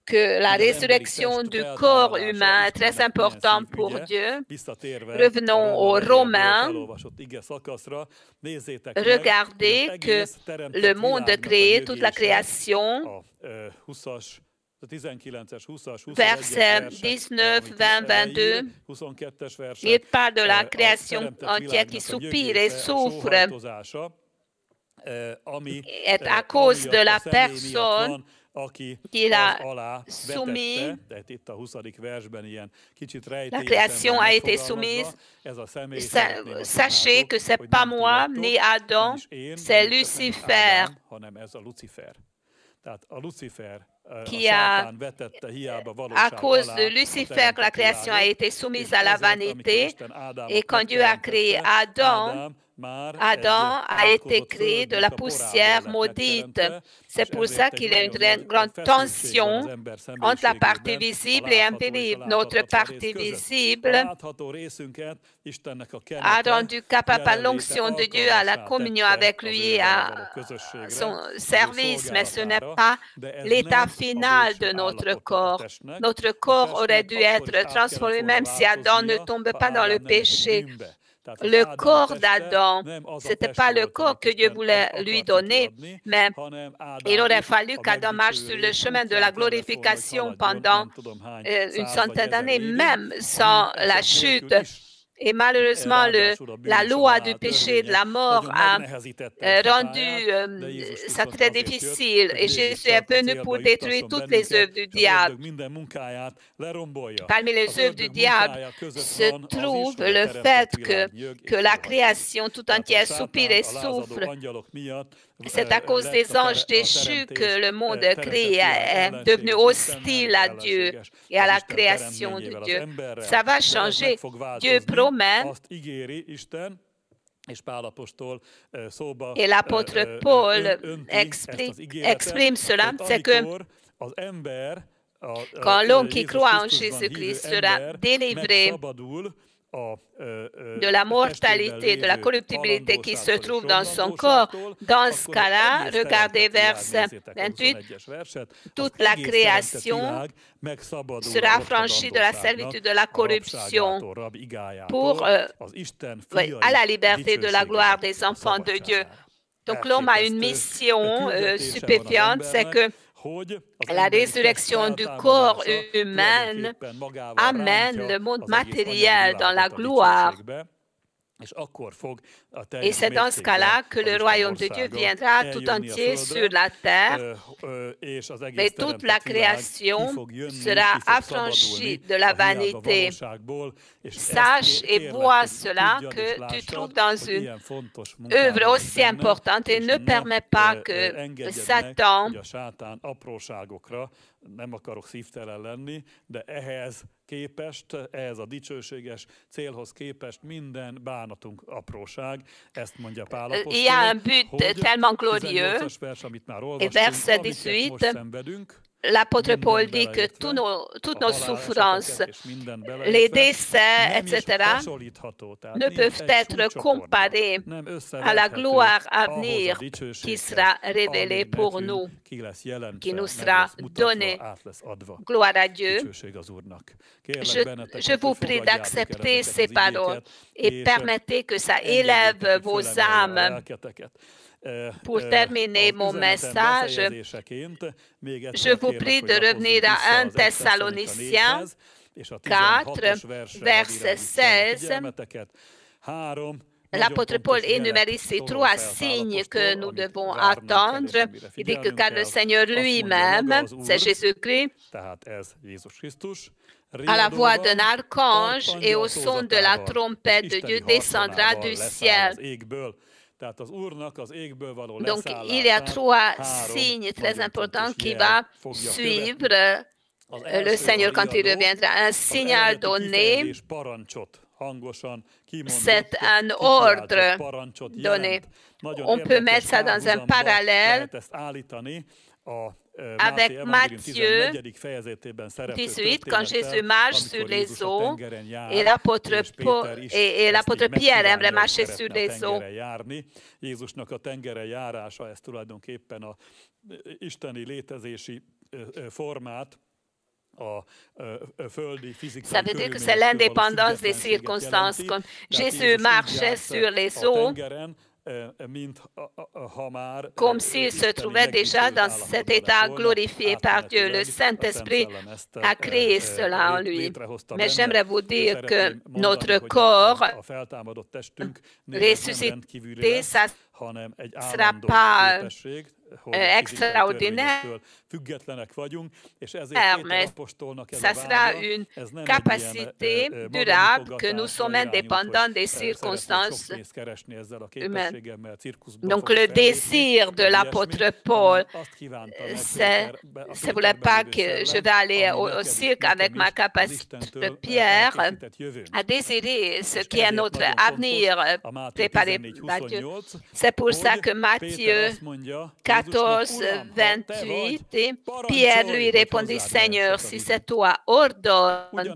A: que la résurrection du corps humain est très importante pour Dieu. Revenons aux Romains. Regardez que le monde créé, toute la création, versets 19, 20, 22, il parle de la création entière qui soupire et souffre. Et à cause de la personne qu'il a soumis, la création a été soumise. Sachez que ce n'est pas moi ni Adam, c'est Lucifer qui a, à cause de Lucifer, la création a été soumise à la vanité. Et quand Dieu a créé Adam, Adam a été créé de la poussière maudite. C'est pour ça qu'il y a une grande tension entre la partie visible et invisible. Notre partie visible a rendu capable par l'onction de Dieu à la communion avec lui, à son service, mais ce n'est pas l'état final de notre corps. Notre corps aurait dû être transformé même si Adam ne tombe pas dans le péché. Le corps d'Adam, ce n'était pas le corps que Dieu voulait lui donner, mais il aurait fallu qu'Adam marche sur le chemin de la glorification pendant une centaine d'années, même sans la chute. Et malheureusement, la loi du péché et de la mort a rendu ça très difficile. Et Jésus est venu pour détruire toutes les œuvres du diable. Parmi les œuvres du diable se trouve le fait que la création tout entière soupire et souffre. C'est à cause des anges déchus que le monde créé est devenu hostile à Dieu et à la création de Dieu. Ça va changer. Dieu promet. Et l'apôtre Paul exprime cela, c'est que quand l'homme qui croit en Jésus-Christ sera délivré de la mortalité, de la corruptibilité qui se trouve dans son corps, dans ce cas-là, regardez verset 28, toute la création sera affranchie de la servitude de la corruption pour à la liberté de la gloire des enfants de Dieu. Donc l'homme a une mission stupéfiante, c'est que la résurrection du corps humain amène le monde matériel dans la gloire. Et c'est dans ce cas-là que le royaume de Dieu viendra tout entier sur la terre, mais toute la création sera affranchie de la vanité. Sache et vois cela que tu trouves dans une œuvre aussi importante et ne permets pas que Satan
B: nem akarok szívtelen lenni, de ehhez a dicsőséges célhoz képest minden bánatunk apróság. Ezt mondja Pál apostol.
A: Il y a un but tellement glorieux. Et verset 18, l'apôtre Paul dit que toutes nos souffrances, les décès, etc., ne peuvent être comparées à la gloire à venir qui sera révélée pour nous, qui nous sera donnée. Gloire à Dieu. Je vous prie d'accepter ces paroles et permettez que ça élève vos âmes. Pour terminer mon message, je vous prie de revenir à 1 Thessaloniciens 4, verset 16. L'apôtre Paul énumère ici 3 signes que nous devons attendre. Il dit que car le Seigneur lui-même, c'est Jésus-Christ, à la voix d'un archange et au son de la trompette de Dieu descendra du ciel. Donc, il y a 3 signes très importants qui vont suivre le Seigneur quand il reviendra. Un signal donné, c'est un ordre donné. On peut mettre ça dans un parallèle avec Matthieu 18, quand Jésus marche sur les eaux, et l'apôtre Pierre aimerait marcher sur les eaux.
B: Jézusnak a tengeren járása, ez tulajdonképpen a isteni létezési formát,
A: ça veut dire que c'est l'indépendance des circonstances. Comme Jésus marchait sur les eaux, comme s'il se trouvait déjà dans cet état glorifié par Dieu. Le Saint-Esprit a créé cela en lui. Mais j'aimerais vous dire que notre corps ressuscité, ça ne sera pas extraordinaire,
B: függetlenek vagyunk, és ezért Péter apostolnak ez a vágya, ez nem
A: capacité durable que nous sommes indépendants des circonstances humaines. Donc le désir de l'apôtre Paul, c'est voulait pas que je vais aller au cirque avec ma capacité de Pierre, à désirer ce qui est notre avenir préparé par Dieu. C'est pour ça que Matthieu 14, 28, Pierre lui répondit, Seigneur, si c'est toi, ordonne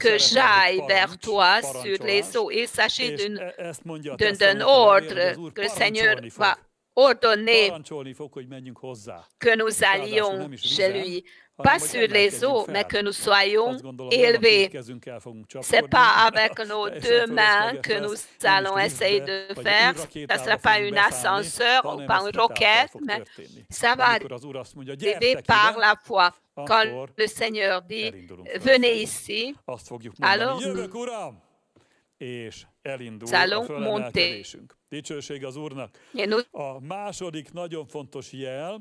A: que j'aille vers toi sur les eaux. Il s'agit d'un ordre que le Seigneur va ordonner que nous allions chez lui. Pas sur les eaux, mais que nous soyons élevés. Ce n'est pas avec nos deux mains que nous allons essayer de faire. Ce ne sera pas un ascenseur ou pas une roquette, mais ça va arriver par la foi. Quand le Seigneur dit, venez ici, alors nous allons monter.
B: Dicsőség az Úrnak. A második nagyon fontos jel,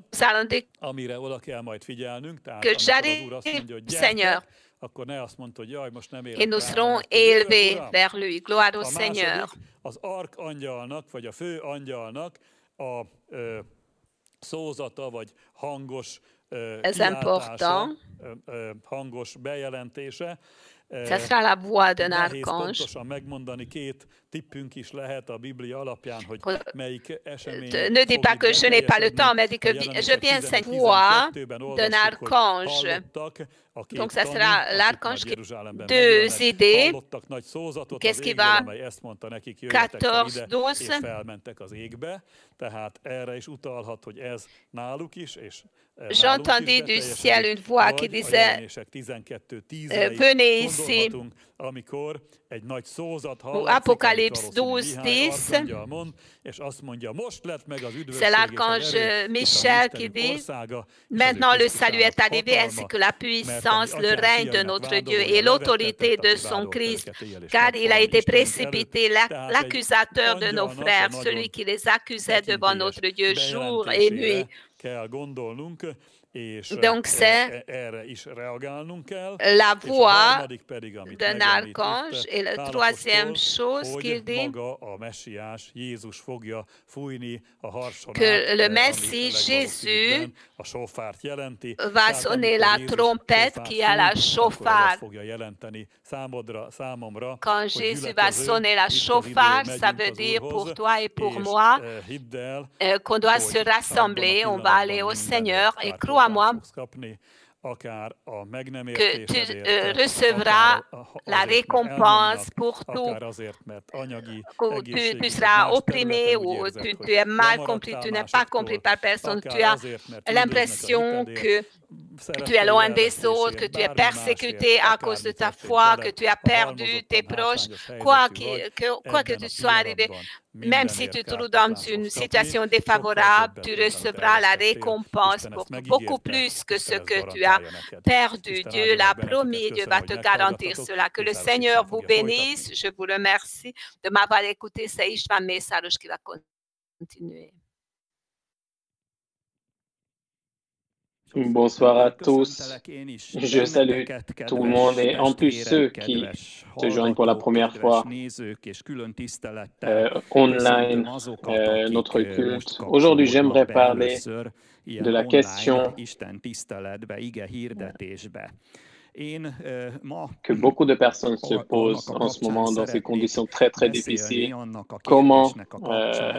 B: amire oda kell majd figyelnünk, tehát amikor az Úr azt mondja, hogy gyertek, akkor ne azt mondta, hogy jaj, most nem érek rá. A második az arkangyalnak, vagy a fő angyalnak a szózata, vagy hangos kiáltása, hangos bejelentése.
A: Ça sera la voix d'un archange.
B: Pontosan megmondani, két tippünk is lehet a Biblia alapján, hogy melyik esemény.
A: Ne dis pas que je n'ai pas le temps, mais dis que je viens cette voix d'un archange. Donc ça sera l'archange qui a deux idées. Qu'est-ce qui va 14, 12.
B: Tehát erre is utalhat, hogy ez náluk is, és
A: j'entendis du ciel une voix qui disait venez ici. Ou Apocalypse 12, 10. C'est l'archange Michel qui dit maintenant le salut est arrivé ainsi que la puissance, le règne de notre Dieu et l'autorité de son Christ, car il a été précipité l'accusateur de nos frères, celui qui les accusait devant notre Dieu jour et nuit. Donc c'est la voix d'un archange. Et la troisième chose qu'il dit, que le Messie Jésus va sonner la trompette qui a la chauffard. Quand Jésus va sonner la chauffard, ça veut dire pour toi et pour moi qu'on doit se rassembler, on va aller au Seigneur et crois-moi que tu recevras la récompense pour tout. Tu seras opprimé ou tu es mal compris, tu n'es pas compris par personne, tu as l'impression que tu es loin des autres, que tu es persécuté à cause de ta foi, que tu as perdu tes proches, quoi que tu sois arrivé. Même si tu te trouves dans une situation défavorable, tu recevras la récompense pour beaucoup plus que ce que tu as perdu. Dieu l'a promis, Dieu va te garantir cela. Que le Seigneur vous bénisse. Je vous remercie de m'avoir écouté. C'est István Mészáros qui va continuer.
C: Bonsoir à tous. Je salue tout le monde et en plus ceux qui se joignent pour la première fois online, notre culte. Aujourd'hui, j'aimerais parler de la question que beaucoup de personnes se posent en ce moment dans ces conditions très très difficiles. Comment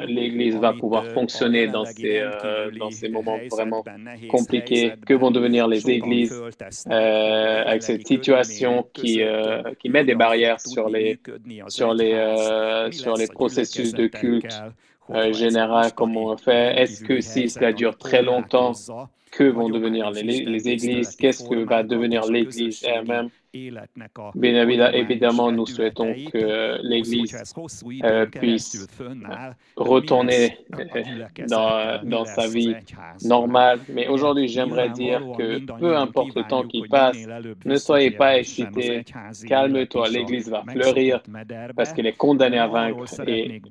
C: l'Église va pouvoir fonctionner dans ces moments vraiment compliqués? Que vont devenir les églises avec cette situation qui met des barrières sur les processus de culte général, comme on fait? Est-ce que si cela dure très longtemps, que vont devenir les églises, qu'est-ce que va devenir l'Église elle-même. Bien évidemment, nous souhaitons que l'Église puisse retourner dans sa vie normale. Mais aujourd'hui, j'aimerais dire que peu importe le temps qui passe, ne soyez pas excités, calme-toi, l'Église va fleurir parce qu'elle est condamnée à vaincre. Et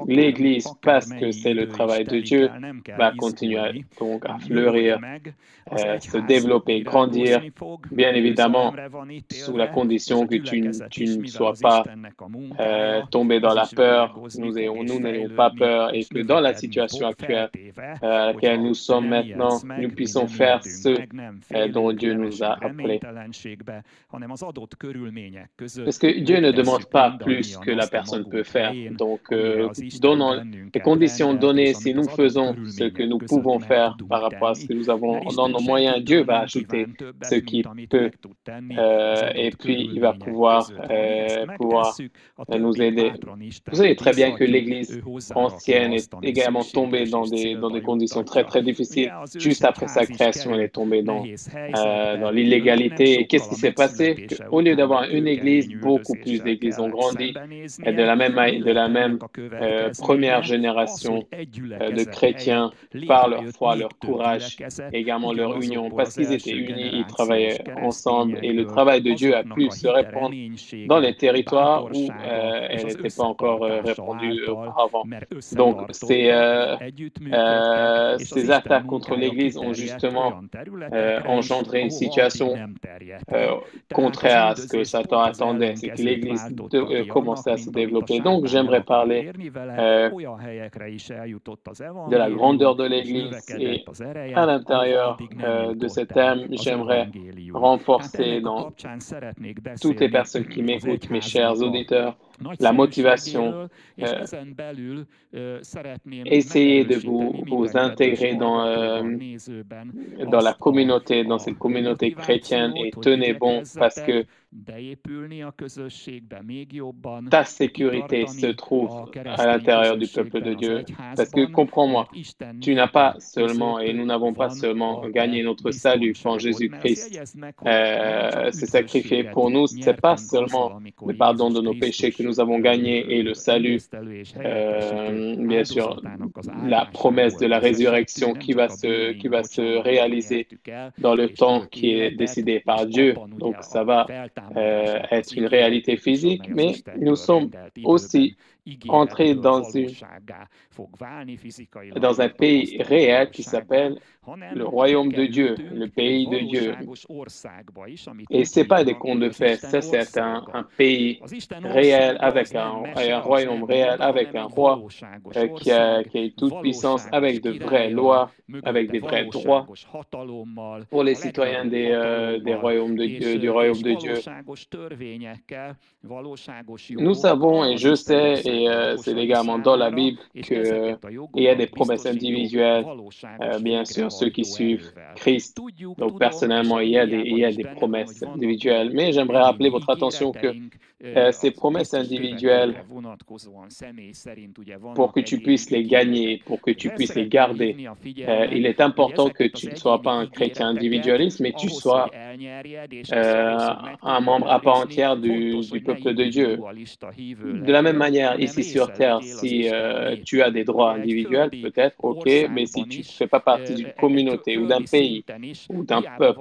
C: l'Église, parce que c'est le travail de Dieu, va continuer donc à fleurir, se développer, grandir, bien évidemment, sous la condition que tu ne sois pas tombé dans la peur. Nous n'ayons pas peur et que dans la situation actuelle à laquelle nous sommes maintenant, nous puissions faire ce dont Dieu nous a appelés. Parce que Dieu ne demande pas plus que la personne peut faire. Donc, donnons les conditions données, si nous faisons ce que nous pouvons faire par rapport à ce que nous avons dans nos moyens, Dieu va ajouter ce qu'il peut et puis il va pouvoir nous aider. Vous savez très bien que l'Église ancienne est également tombée dans des conditions très, très difficiles. Juste après sa création, elle est tombée dans l'illégalité. Et qu'est-ce qui s'est passé? Au lieu d'avoir une Église, beaucoup plus d'Églises ont grandi. Et de la même première génération de chrétiens, par leur foi, leur courage, également leur union, parce qu'ils étaient unis, ils travaillaient ensemble et le travail de Dieu a pu se répandre dans les territoires où elle n'était pas encore répandue auparavant. Donc, ces attaques contre l'Église ont justement engendré une situation contraire à ce que Satan attendait, c'est que l'Église commençait à se développer. Donc, j'aimerais parler de la grandeur de l'Église et à l'intérieur de ce thème, j'aimerais renforcer dans toutes les personnes qui m'écoutent, mes chers auditeurs, la motivation. Essayez de vous intégrer dans la communauté, dans cette communauté chrétienne et tenez bon parce que ta sécurité se trouve à l'intérieur du peuple de Dieu. Parce que, comprends-moi, tu n'as pas seulement, et nous n'avons pas seulement gagné notre salut quand Jésus-Christ s'est sacrifié pour nous, ce n'est pas seulement le pardon de nos péchés que nous avons gagné et le salut, bien sûr, la promesse de la résurrection qui va se réaliser dans le temps qui est décidé par Dieu. Donc, ça va être une réalité physique, mais nous sommes aussi entrés dans un pays réel qui s'appelle le royaume de Dieu, le pays de Dieu. Et ce n'est pas des contes de fées, ça c'est un pays réel avec un royaume réel, avec un roi qui a toute puissance, avec de vraies lois, avec des vrais droits pour les citoyens du royaume de Dieu. Nous savons, et je sais, et c'est également dans la Bible, qu'il y a des promesses individuelles, bien sûr, ceux qui suivent Christ. Donc, personnellement, il y a des promesses individuelles. Mais j'aimerais rappeler votre attention que ces promesses individuelles, pour que tu puisses les gagner, pour que tu puisses les garder, il est important que tu ne sois pas un chrétien individualiste, mais tu sois un membre à part entière du peuple de Dieu. De la même manière, ici sur Terre, si tu as des droits individuels, peut-être, ok, mais si tu ne fais pas partie d'une communauté ou d'un pays ou d'un peuple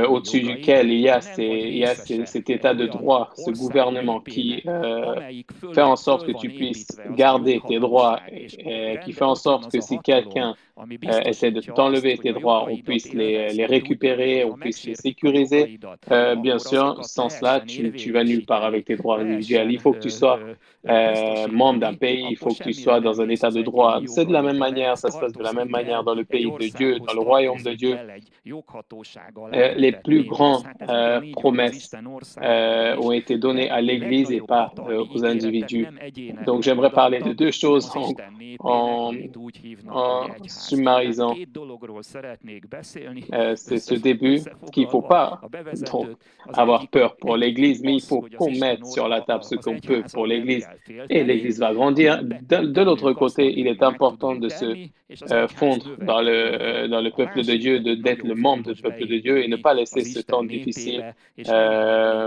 C: au-dessus duquel il y a cet état de droit, ce gouvernement qui fait en sorte que tu puisses garder tes droits, qui fait en sorte que si quelqu'un essaie de t'enlever tes droits, on puisse les récupérer, on puisse les sécuriser. Bien sûr, sans cela, tu vas nulle part avec tes droits individuels. Il faut que tu sois membre d'un pays, il faut que tu sois dans un état de droit. C'est de la même manière, ça se passe de la même manière dans le pays de Dieu, dans le royaume de Dieu. Les plus grandes promesses ont été données à l'Église et pas aux individus. Donc, j'aimerais parler de deux choses submarisant. C'est ce début qu'il ne faut pas donc, avoir peur pour l'Église, mais il faut qu'on mette sur la table ce qu'on peut pour l'Église. Et l'Église va grandir. De l'autre côté, il est important de se fondre dans le peuple de Dieu, d'être le membre du peuple de Dieu et ne pas laisser ce temps difficile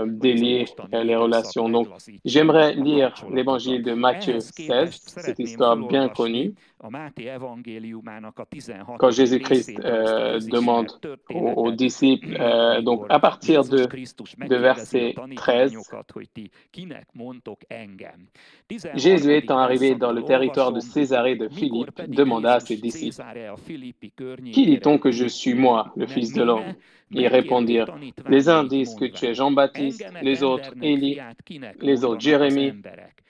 C: délier les relations. Donc, j'aimerais lire l'évangile de Matthieu 16, cette histoire bien connue. Quand Jésus-Christ demande aux disciples, donc à partir de verset 13, Jésus étant arrivé dans le territoire de Césarée de Philippe, demanda à ses disciples, « Qui dit-on que je suis moi, le Fils de l'homme ?» Ils répondirent, « Les uns disent que tu es Jean-Baptiste, les autres Élie, les autres Jérémie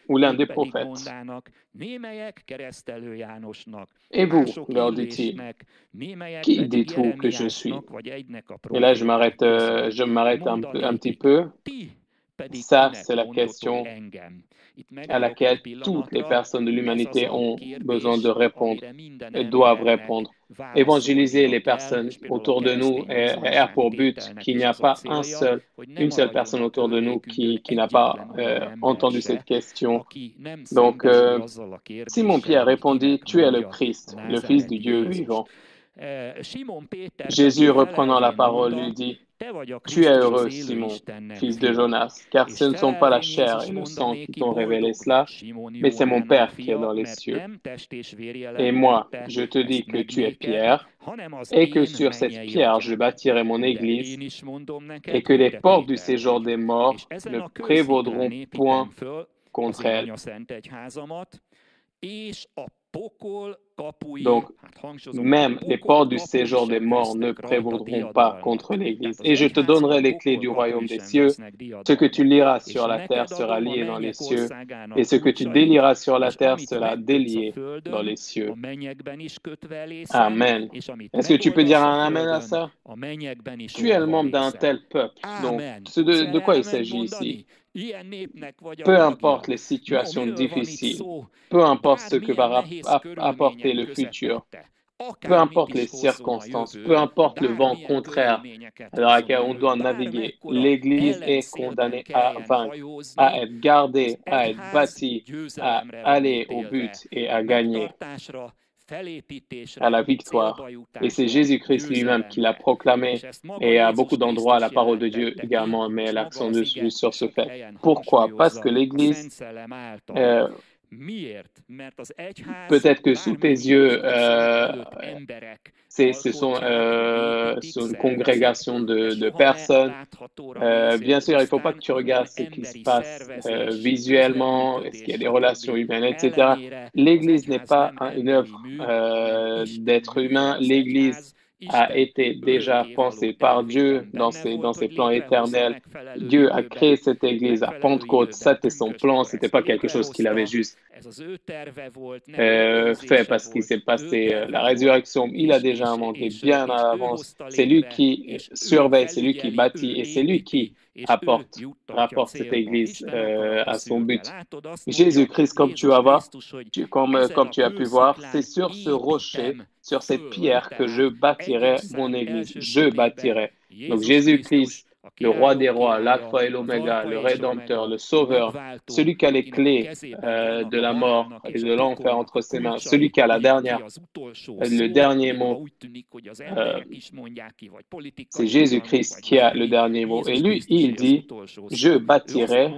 C: ou l'un des prophètes. » Et vous, leur dit-il, qui dites-vous que je suis? Et là, je m'arrête un petit peu. Ça, c'est la question à laquelle toutes les personnes de l'humanité ont besoin de répondre et doivent répondre. Évangéliser les personnes autour de nous a pour but qu'il n'y a pas une seule personne autour de nous qui n'a pas entendu cette question. Donc, Simon-Pierre répondit, « Tu es le Christ, le Fils du Dieu vivant. » Jésus, reprenant la parole, lui dit, « Tu es heureux, Simon, fils de Jonas, car ce ne sont pas la chair et le sang qui t'ont révélé cela, mais c'est mon Père qui est dans les cieux. Et moi, je te dis que tu es Pierre, et que sur cette pierre je bâtirai mon église, et que les portes du séjour des morts ne prévaudront point contre elle. » Donc, même les portes du séjour des morts ne prévaudront pas contre l'Église. Et je te donnerai les clés du royaume des cieux. Ce que tu liras sur la terre sera lié dans les cieux, et ce que tu délieras sur la terre sera délié dans les cieux. Amen. Est-ce que tu peux dire un amen à ça? Tu es le membre d'un tel peuple. Donc, de quoi il s'agit ici? Peu importe les situations difficiles, peu importe ce que va apporter le futur, peu importe les circonstances, peu importe le vent contraire dans lequel on doit naviguer, l'Église est condamnée à vaincre, à être gardée, à être bâtie, à aller au but et à gagner, à la victoire. Et c'est Jésus-Christ lui-même qui l'a proclamé, et à beaucoup d'endroits, la parole de Dieu également met l'accent dessus sur ce fait. Pourquoi? Parce que l'Église, peut-être que sous tes yeux, ce sont une congrégation de personnes. Bien sûr, il ne faut pas que tu regardes ce qui se passe visuellement, est-ce qu'il y a des relations humaines, etc. L'Église n'est pas une œuvre d'être humain. L'Église a été déjà pensée par Dieu dans ses plans éternels. Dieu a créé cette Église à Pentecôte. Ça, c'était son plan. C'était pas quelque chose qu'il avait juste fait parce qu'il s'est passé la résurrection. Il a déjà inventé bien à l'avance. C'est lui qui surveille, c'est lui qui bâtit et c'est lui qui rapporte cette Église à son but. Jésus-Christ, comme tu as pu voir, c'est sur ce rocher, sur cette pierre que je bâtirai mon Église. Je bâtirai. Donc Jésus-Christ, le roi des rois, l'alpha et l'oméga, le rédempteur, le sauveur, celui qui a les clés de la mort et de l'enfer entre ses mains, celui qui a le dernier mot. C'est Jésus-Christ qui a le dernier mot. Et lui, il dit, je bâtirai.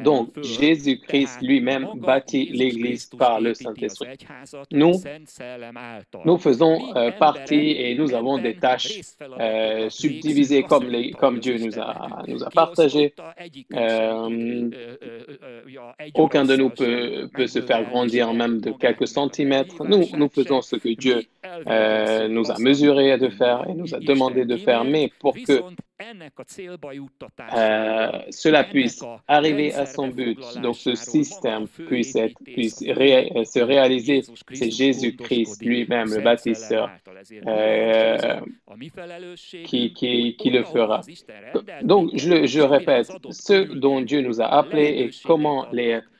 C: Donc, Jésus-Christ lui-même bâtit l'Église par le Saint-Esprit. Nous faisons partie et nous avons des tâches subdivisées comme Dieu nous a partagées. Aucun de nous peut se faire grandir même de quelques centimètres. Nous faisons ce que Dieu nous a mesuré de faire et nous a demandé de faire, mais pour que cela puisse arriver à son but, donc ce système puisse se réaliser, c'est Jésus-Christ lui-même, le bâtisseur, qui le fera. Donc, je répète, ce dont Dieu nous a appelés et comment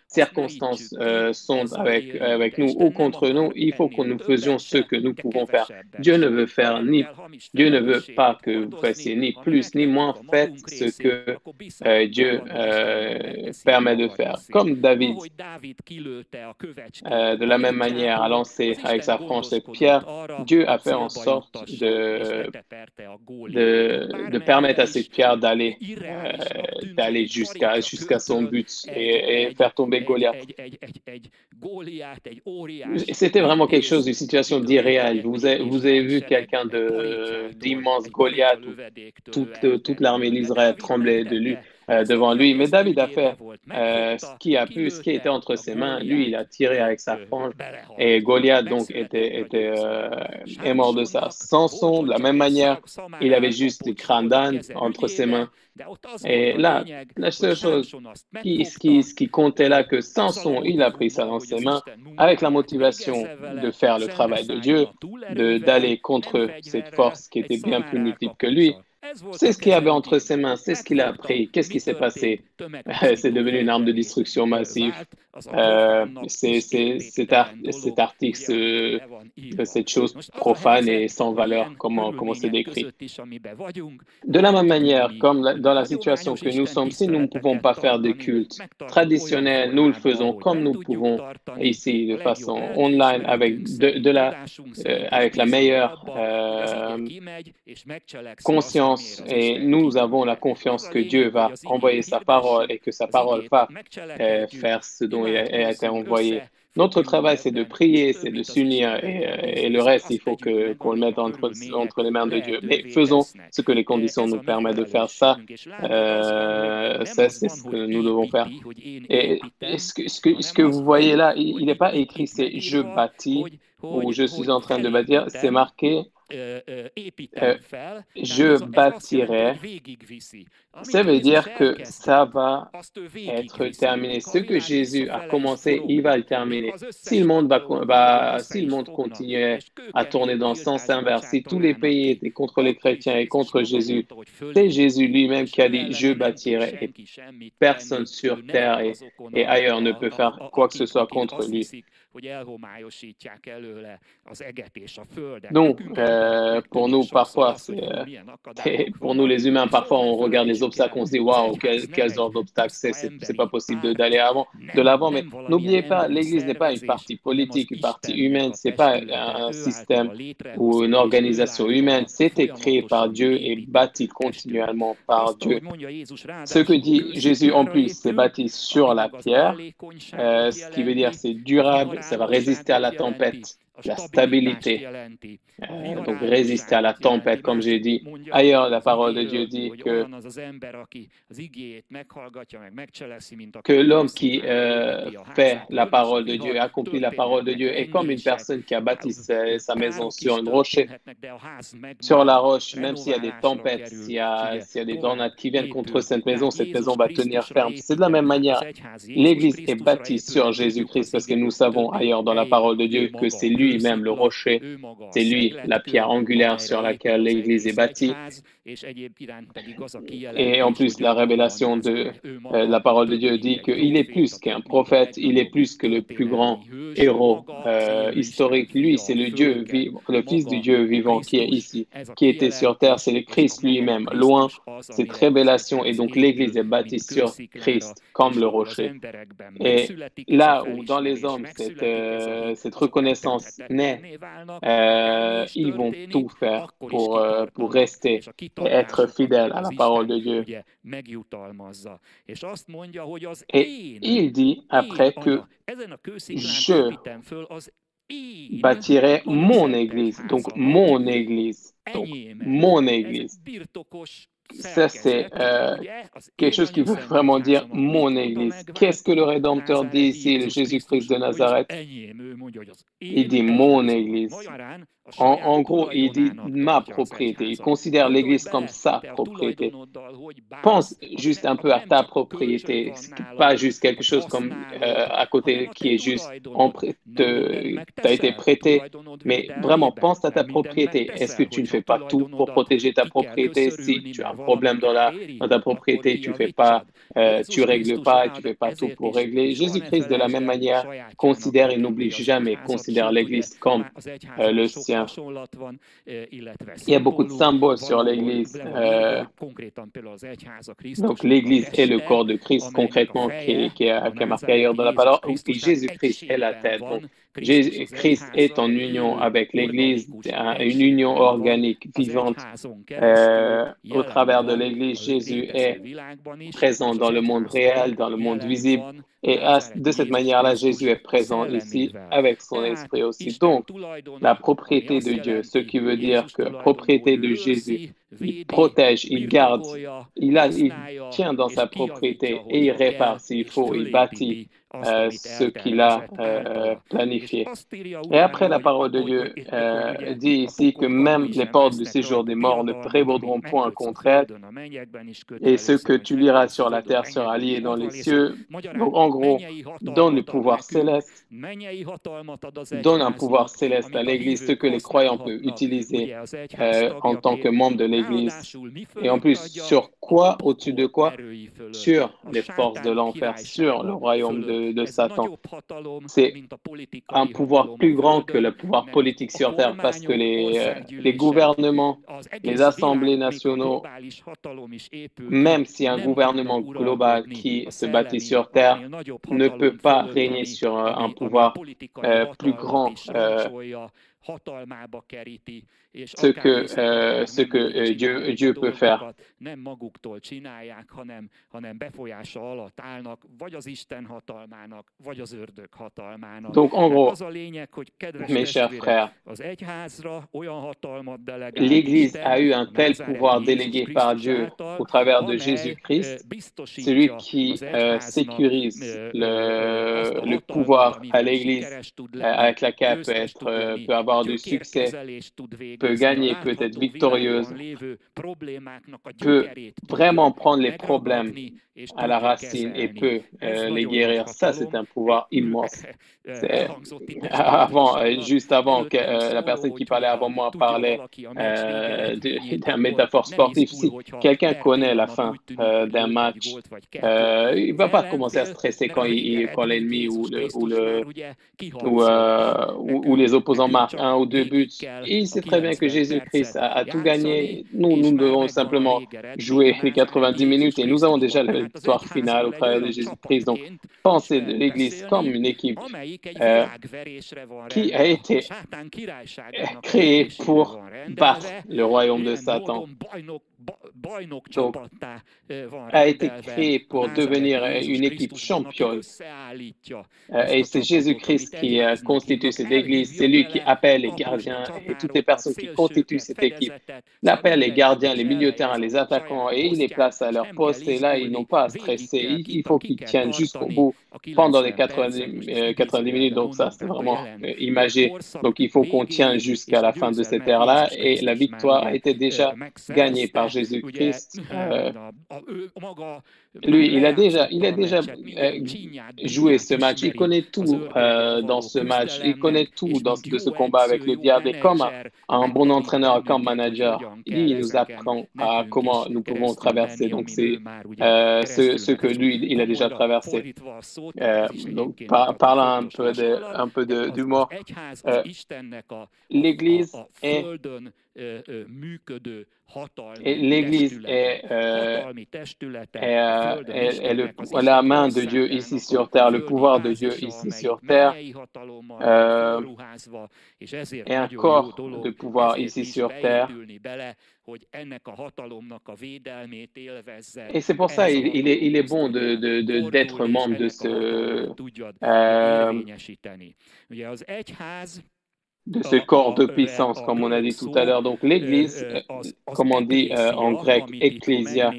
C: circonstances sont avec nous ou contre nous, il faut que nous faisions ce que nous pouvons faire. Dieu ne veut pas que vous fassiez ni plus ni moins, faites ce que Dieu permet de faire. Comme David, de la même manière, a lancé avec sa frange cette pierre, Dieu a fait en sorte de permettre à cette pierre d'aller jusqu'à son but et faire tomber Goliath. C'était vraiment quelque chose, une situation d'irréel. Vous avez vu quelqu'un d'immense Goliath, où toute l'armée d'Israël tremblait devant lui. Mais David a fait ce qui était entre ses mains. Lui, il a tiré avec sa frange et Goliath donc est mort de ça. Samson, de la même manière, il avait juste des crânes d'âne entre ses mains. Et là, la seule chose qui comptait là, que Samson, il a pris ça dans ses mains avec la motivation de faire le travail de Dieu, d'aller contre cette force qui était bien plus multiple que lui. C'est ce qu'il avait entre ses mains, c'est ce qu'il a appris. Qu'est-ce qui s'est passé? C'est devenu une arme de destruction massive. Cet article, cette chose profane et sans valeur, comment c'est décrit. De la même manière, comme dans la situation que nous sommes, si nous ne pouvons pas faire de culte traditionnel, nous le faisons comme nous pouvons ici, de façon online, avec la meilleure conscience, et nous avons la confiance que Dieu va envoyer sa parole et que sa parole va faire ce dont il a été envoyé. Notre travail, c'est de prier, c'est de s'unir et le reste, il faut qu'on le mette entre les mains de Dieu. Mais faisons ce que les conditions nous permettent de faire. Ça, c'est ce que nous devons faire. Et ce que vous voyez là, il n'est pas écrit c'est « je bâtis » ou « je suis en train de bâtir », c'est marqué je bâtirai. Ça veut dire que ça va être terminé. Ce que Jésus a commencé, il va le terminer. Si le monde continuait à tourner dans le sens inverse, si tous les pays étaient contre les chrétiens et contre Jésus, c'est Jésus lui-même qui a dit « je bâtirai » et personne sur terre et ailleurs ne peut faire quoi que ce soit contre lui. Donc, pour nous, parfois, pour nous les humains, parfois on regarde les obstacles, on se dit waouh, quels genre d'obstacles c'est pas possible d'aller de l'avant. Mais n'oubliez pas, l'Église n'est pas une partie politique, une partie humaine, c'est pas un système ou une organisation humaine. C'était créé par Dieu et bâti continuellement par Dieu. Ce que dit Jésus en plus, c'est bâti sur la pierre, ce qui veut dire c'est durable, ça va résister à la tempête. La stabilité, donc résister à la tempête, comme j'ai dit. Ailleurs, la parole de Dieu dit que l'homme qui fait la parole de Dieu, accomplit la parole de Dieu, est comme une personne qui a bâti sa maison sur un rocher. Sur la roche, même s'il y a des tempêtes, s'il y a des tornades qui viennent contre cette maison va tenir ferme. C'est de la même manière. L'Église est bâtie sur Jésus-Christ parce que nous savons ailleurs dans la parole de Dieu que c'est lui-même le rocher, c'est lui la pierre angulaire sur laquelle l'Église est bâtie. Et en plus, la révélation de la parole de Dieu dit qu'il est plus qu'un prophète, il est plus que le plus grand héros historique. Lui, c'est le Fils du Dieu vivant qui est ici, qui était sur terre, c'est le Christ lui-même, loin, cette révélation. Et donc, l'Église est bâtie sur Christ, comme le rocher. Et là où dans les hommes, cette reconnaissance naît, ils vont tout faire pour rester et être fidèles à la parole de Dieu. Et il dit après que je bâtirai mon Église. Donc, mon Église. Donc, mon Église. Ça, c'est quelque chose qui veut vraiment dire mon Église. Qu'est-ce que le Rédempteur dit ici, le Jésus-Christ de Nazareth? Il dit mon Église. En gros, il dit ma propriété. Il considère l'Église comme sa propriété. Pense juste un peu à ta propriété, pas juste quelque chose comme à côté qui est juste t'as été prêté, mais vraiment pense à ta propriété. Est-ce que tu ne fais pas tout pour protéger ta propriété? Si tu as un problème dans ta propriété, tu fais pas, tu règles pas, tu fais pas tout pour régler. Jésus-Christ, de la même manière, considère et n'oublie jamais, considère l'Église comme le sien. Il y a beaucoup de symboles sur l'Église. Donc, l'Église est le corps de Christ, concrètement, qui est marqué ailleurs dans la parole, et Jésus-Christ est la tête. Donc, Christ est en union avec l'Église, une union organique, vivante. Au travers de l'Église, Jésus est présent dans le monde réel, dans le monde visible. Et de cette manière-là, Jésus est présent ici avec son esprit aussi. Donc, la propriété de Dieu, ce qui veut dire que la propriété de Jésus, il protège, il garde, il tient dans sa propriété et il répare s'il faut, il bâtit ce qu'il a planifié. Et après, la parole de Dieu dit ici que même les portes du séjour des morts ne prévaudront point contre elle, et ce que tu liras sur la terre sera lié dans les cieux. Donc, en gros, donne le pouvoir céleste, donne un pouvoir céleste à l'Église, ce que les croyants peuvent utiliser en tant que membres de l'Église. Et en plus, sur quoi, au-dessus de quoi? Sur les forces de l'enfer, sur le royaume de Satan. C'est un pouvoir plus grand que le pouvoir politique sur terre parce que les gouvernements, les assemblées nationaux, même si un gouvernement global qui se bâtit sur terre ne peut pas régner sur un pouvoir plus grand, ce que Dieu peut faire. Donc, en gros, mes chers frères, l'Église a eu un tel pouvoir délégué par Dieu au travers de Jésus-Christ, celui qui sécurise le pouvoir à l'Église avec laquelle peut avoir du succès, peut gagner, peut être victorieuse, peut vraiment prendre les problèmes à la racine et peut les guérir. Ça, c'est un pouvoir immense. Juste avant, que la personne qui parlait avant moi parlait d'un métaphore sportif. Si quelqu'un connaît la fin d'un match, il ne va pas commencer à stresser quand l'ennemi ou les opposants marquent 1 ou 2 buts. Et il sait très bien que Jésus-Christ a tout gagné. Nous devons simplement jouer les 90 minutes et nous avons déjà la victoire finale au travers de Jésus-Christ. Donc, pensez de l'Église comme une équipe qui a été créée pour battre le royaume de Satan. Donc, a été créée pour devenir une équipe championne. Et c'est Jésus-Christ qui constitue cette église. C'est lui qui appelle les gardiens et toutes les personnes qui constituent cette équipe. Il appelle les gardiens, les milieux de terrain, les attaquants et il les place à leur poste. Et là, ils n'ont pas à stresser. Il faut qu'ils tiennent jusqu'au bout pendant les 90 minutes. Donc ça, c'est vraiment imagé. Donc il faut qu'on tienne jusqu'à la fin de cette ère-là. Et la victoire a été déjà gagnée par Jésus-Christ. Lui, il a déjà joué ce match. Il connaît tout dans ce match. Il connaît tout de ce combat avec le diable. Et comme un bon entraîneur, comme manager, il nous apprend à comment nous pouvons traverser. Donc, c'est ce que lui, il a déjà traversé. Donc, parlant un peu d'humour, l'Église est... Et l'Église est la main de Dieu ici sur terre, le pouvoir de Dieu ici sur terre, et un corps de pouvoir ici sur terre. Et c'est pour ça il est bon d'être membre de ce corps de puissance, comme on a dit tout à l'heure. Donc, l'Église, comme on dit en grec, ecclésia,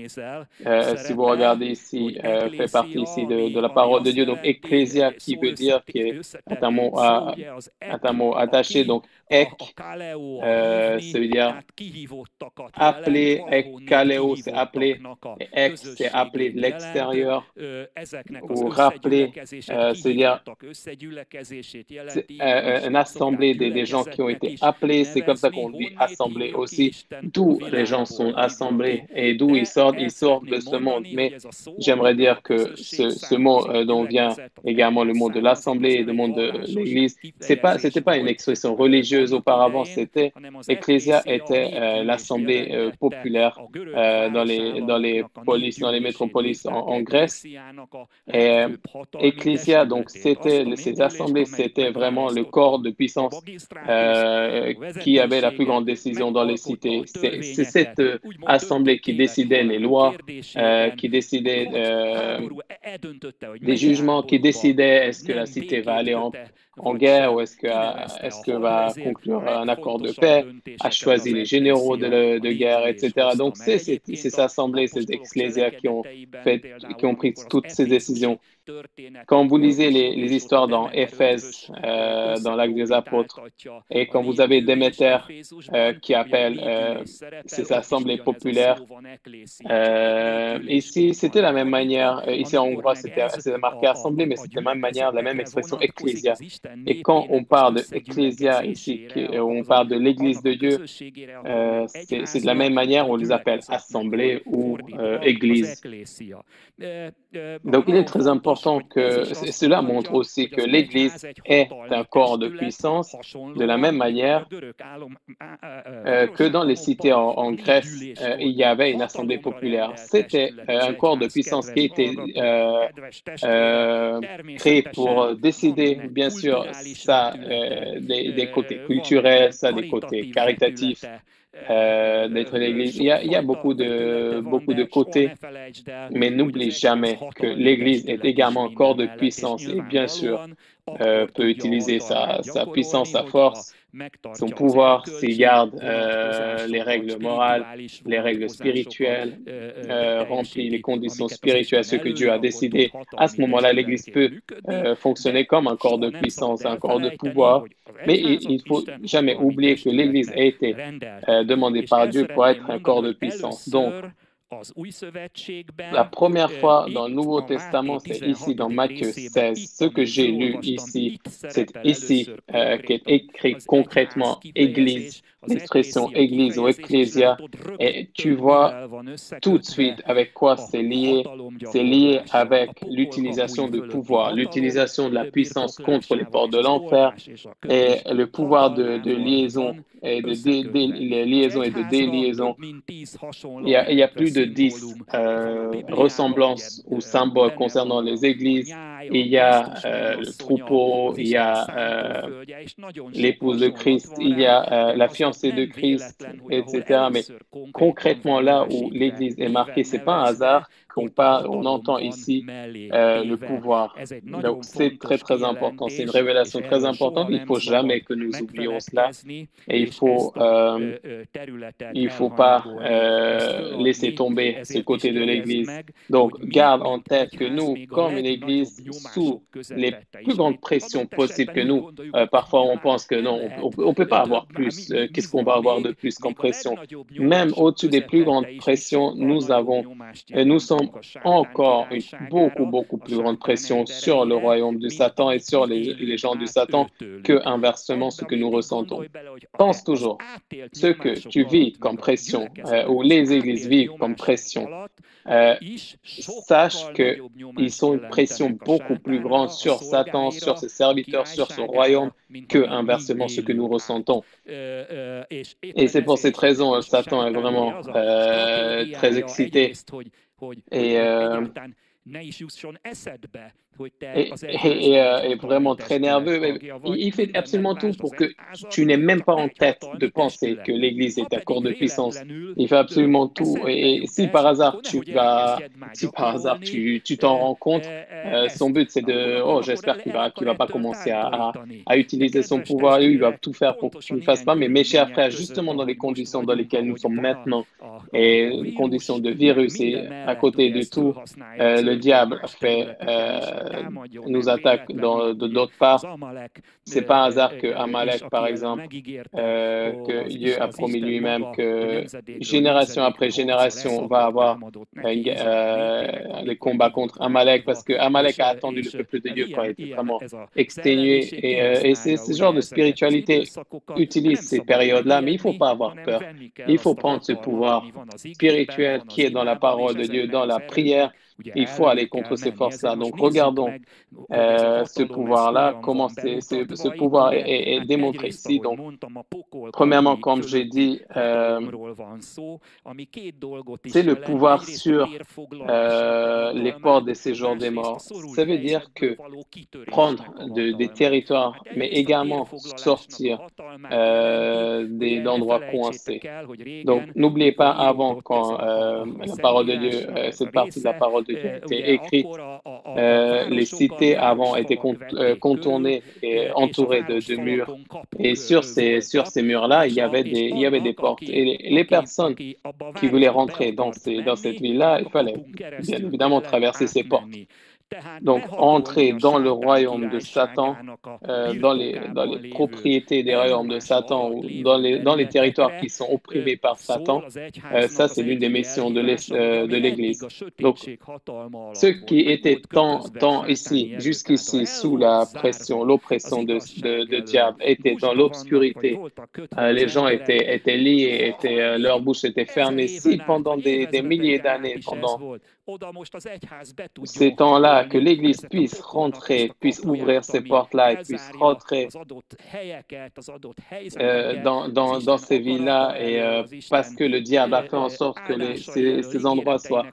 C: si vous regardez ici, fait partie ici de la parole de Dieu. Donc, ecclésia, qui veut dire, qui est un mot attaché. Donc, ek, ça veut dire appeler, ek, kaleo, c'est appeler, et ek, c'est appeler de l'extérieur, ou rappeler, c'est-à-dire une assemblée des des gens qui ont été appelés, c'est comme ça qu'on dit assemblée aussi, d'où les gens sont assemblés et d'où ils sortent de ce monde. Mais j'aimerais dire que ce mot dont vient également le mot de l'assemblée et le mot de l'Église, c'était pas une expression religieuse auparavant, Ecclésia était l'assemblée populaire dans les polices, dans les métropolis en Grèce. Et Ecclésia, donc ces assemblées, c'était vraiment le corps de puissance qui avait la plus grande décision dans les cités. C'est cette assemblée qui décidait les lois, qui décidait des jugements, qui décidait est-ce que la cité va aller en guerre ou est-ce que va conclure un accord de paix, a choisi les généraux de guerre, etc. Donc, c'est ces assemblées, ces ecclésias qui ont pris toutes ces décisions. Quand vous lisez les histoires dans Éphèse, dans l'Acte des Apôtres, et quand vous avez Déméter qui appelle ces assemblées populaires, ici, c'était la même manière, ici en hongrois, c'était marqué assemblée, mais c'était la même manière, la même expression ecclésia. Et quand on parle de ecclésia ici, on parle de l'Église de Dieu, c'est de la même manière, on les appelle assemblée ou Église. Donc, il est très important que cela montre aussi que l'Église est un corps de puissance de la même manière que dans les cités en Grèce, il y avait une assemblée populaire. C'était un corps de puissance qui était créé pour décider, bien sûr, ça des côtés culturels, ça des côtés caritatifs, d'être l'Église. Il y a beaucoup de côtés, mais n'oublie jamais que l'Église est également un corps de puissance et bien sûr peut utiliser sa puissance, sa force, son pouvoir s'il garde les règles morales, les règles spirituelles, remplit les conditions spirituelles, ce que Dieu a décidé. À ce moment-là, l'Église peut fonctionner comme un corps de puissance, un corps de pouvoir, mais il ne faut jamais oublier que l'Église a été demandée par Dieu pour être un corps de puissance. Donc, la première fois dans le Nouveau Testament, c'est ici dans Matthieu 16. Ce que j'ai lu ici, c'est ici qu'est écrit concrètement Église, l'expression Église ou Ecclésia. Et tu vois tout de suite avec quoi c'est lié. C'est lié avec l'utilisation de pouvoir, l'utilisation de la puissance contre les portes de l'enfer et le pouvoir de liaison et de liaison et de déliaison. Il y a plus de 10 ressemblances ou symboles concernant les églises. Il y a le troupeau, il y a l'épouse de Christ, il y a la fiancée de Christ, etc. Mais concrètement, là où l'église est marquée, c'est pas un hasard. On entend ici le pouvoir. Donc, c'est très, très important. C'est une révélation très importante. Il ne faut jamais que nous oublions cela. Et il faut pas laisser tomber ce côté de l'Église. Donc, garde en tête que nous, comme une Église, sous les plus grandes pressions possibles que nous, parfois on pense que non, on peut pas avoir plus. Qu'est-ce qu'on va avoir de plus comme pression? Même au-dessus des plus grandes pressions, nous sommes encore une beaucoup plus grande pression sur le royaume de Satan et sur les gens de Satan que inversement ce que nous ressentons. Pense toujours, ce que tu vis comme pression ou les églises vivent comme pression, sache qu'ils sont une pression beaucoup plus grande sur Satan, sur ses serviteurs, sur son royaume que inversement ce que nous ressentons. Et c'est pour cette raison Satan est vraiment très excité. Et vraiment très nerveux. Il fait absolument tout pour que tu n'aies même pas en tête de penser que l'Église est un corps de puissance. Il fait absolument tout. Et si par hasard tu t'en rends compte, son but c'est j'espère qu'il va pas commencer à utiliser son pouvoir. Il va tout faire pour que tu ne fasses pas. Mais mes chers frères, justement dans les conditions dans lesquelles nous sommes maintenant, et les conditions de virus et à côté de tout, le diable fait nous attaquent de d'autres parts. C'est pas un hasard que Amalek, par exemple, que Dieu a promis lui-même que génération après génération va avoir les combats contre Amalek, parce que Amalek a attendu le peuple de Dieu quand il était vraiment exténué. Et c'est ce genre de spiritualité utilise ces périodes-là, mais il ne faut pas avoir peur. Il faut prendre ce pouvoir spirituel qui est dans la parole de Dieu, dans la prière. Il faut aller contre ces forces-là. Donc, regardons ce pouvoir-là, comment ce pouvoir est démontré ici. Donc, premièrement, comme j'ai dit, c'est le pouvoir sur les portes des séjours des morts. Ça veut dire que prendre des territoires, mais également sortir d'endroits coincés. Donc, n'oubliez pas avant, quand la parole de Dieu, cette partie de la parole de Dieu a été écrite, les cités avant étaient contournées et entourées de murs. Et sur ces murs-là, il y avait des portes. Et les personnes qui voulaient rentrer dans cette ville-là, il fallait bien évidemment traverser ces portes. Donc, entrer dans le royaume de Satan, dans les propriétés des royaumes de Satan, ou dans les territoires qui sont opprimés par Satan, ça, c'est l'une des missions de l'Église. Donc, ceux qui étaient tant ici, jusqu'ici, sous l'oppression de diable, étaient dans l'obscurité. Les gens étaient liés, leur bouche était fermée. Si pendant des milliers d'années, pendant ces temps-là, que l'Église puisse rentrer, puisse ouvrir ces portes-là et puisse rentrer dans ces villes-là, et parce que le diable a fait en sorte que ces endroits soient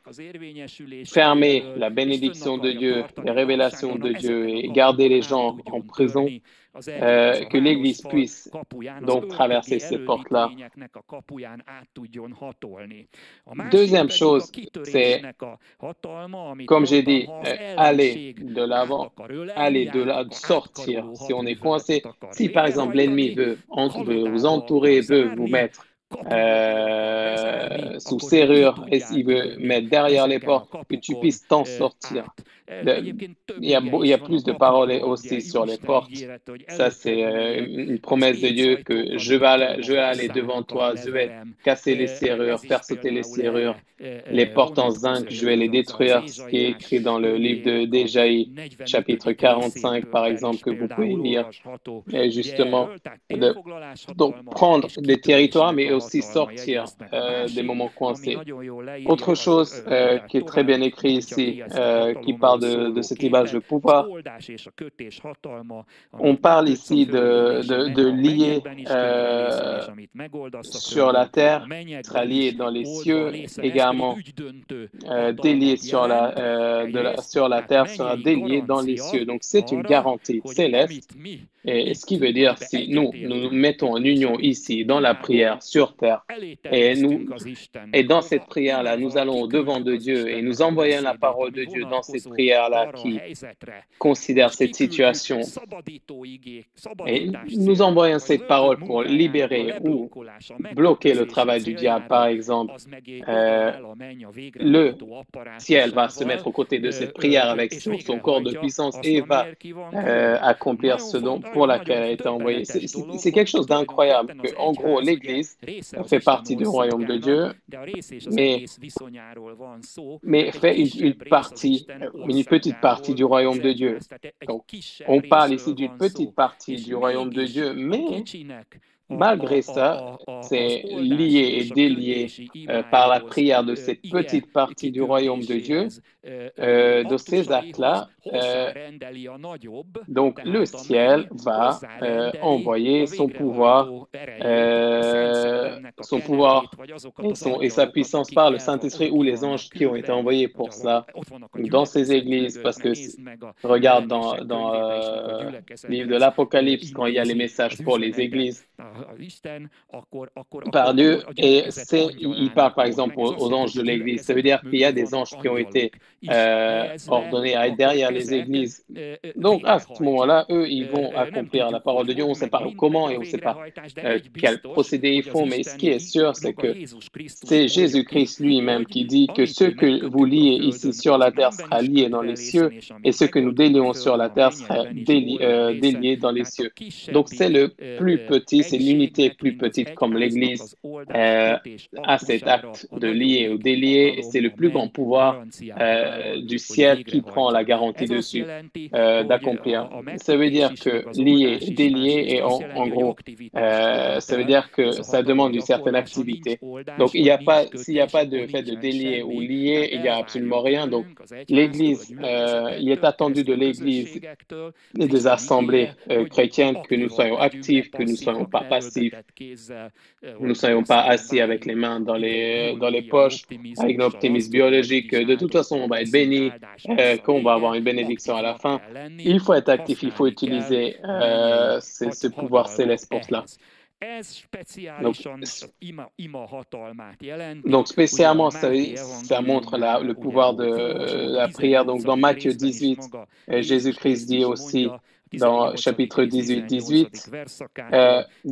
C: fermés, la bénédiction de Dieu, les révélations de Dieu, et garder les gens en prison, que l'Église puisse donc traverser ces portes-là. Deuxième chose, c'est, comme j'ai dit, aller de l'avant, sortir. Si on est coincé, si par exemple l'ennemi veut vous entourer, veut vous mettre sous serrure, et s'il veut mettre derrière les portes, que tu puisses t'en sortir. Il y a plus de paroles aussi sur les portes. Ça, c'est une promesse de Dieu que je vais aller devant toi, je vais casser les serrures, faire sauter les serrures, les portes en zinc, je vais les détruire, ce qui est écrit dans le livre d'Ésaïe, chapitre 45, par exemple, que vous pouvez lire. Et justement, donc prendre des territoires, mais aussi sortir des moments coincés. Autre chose qui est très bien écrit ici, qui parle de cette image de pouvoir, on parle ici de lier sur la terre, sera lié dans les cieux, également délié sur la terre sera délié dans les cieux. Donc c'est une garantie céleste. Et ce qui veut dire, si nous mettons en union ici, dans la prière, sur terre, et dans cette prière-là, nous allons au-devant de Dieu et nous envoyons la parole de Dieu dans cette prière-là qui considère cette situation. Et nous envoyons cette parole pour libérer ou bloquer le travail du diable, par exemple. Le ciel va se mettre aux côtés de cette prière avec son corps de puissance et va accomplir ce dont pour laquelle elle a été envoyée. C'est quelque chose d'incroyable. En gros, l'Église fait partie du royaume de Dieu, mais fait une petite partie du royaume de Dieu. Donc, on parle ici d'une petite partie du royaume de Dieu, mais malgré ça, c'est lié et délié par la prière de cette petite partie du royaume de Dieu, de ces actes-là. Donc, le ciel va envoyer son pouvoir et sa puissance par le Saint-Esprit ou les anges qui ont été envoyés pour cela dans ces églises. Parce que, regarde dans le livre de l'Apocalypse, quand il y a les messages pour les églises, par Dieu, et il parle par exemple aux anges de l'Église. Ça veut dire qu'il y a des anges qui ont été ordonnés à être derrière les églises. Donc, à ce moment-là, eux, ils vont accomplir la parole de Dieu. On ne sait pas comment et on ne sait pas quel procédé ils font, mais ce qui est sûr, c'est que c'est Jésus-Christ lui-même qui dit que ce que vous liez ici sur la terre sera lié dans les cieux, et ce que nous délions sur la terre sera délié dans les cieux. Donc, c'est le plus petit, c'est l'unité plus petite comme l'Église a cet acte de lier ou délier, et c'est le plus grand pouvoir du ciel qui prend la garantie dessus d'accomplir. Ça veut dire que lier, délier, et en gros, ça veut dire que ça demande une certaine activité. Donc, s'il n'y a pas de fait de délier ou lier, il n'y a absolument rien. Donc, l'Église, il est attendu de l'Église et des assemblées chrétiennes que nous soyons actifs, que nous ne soyons pas passifs, nous ne soyons pas assis avec les mains dans les poches, avec notre optimisme biologique. De toute façon, on va être béni, qu'on va avoir une bénédiction à la fin. Il faut être actif, il faut utiliser ce pouvoir céleste pour cela. Donc spécialement, ça montre le pouvoir de la prière. Donc dans Matthieu 18, Jésus-Christ dit aussi, dans chapitre 18, dit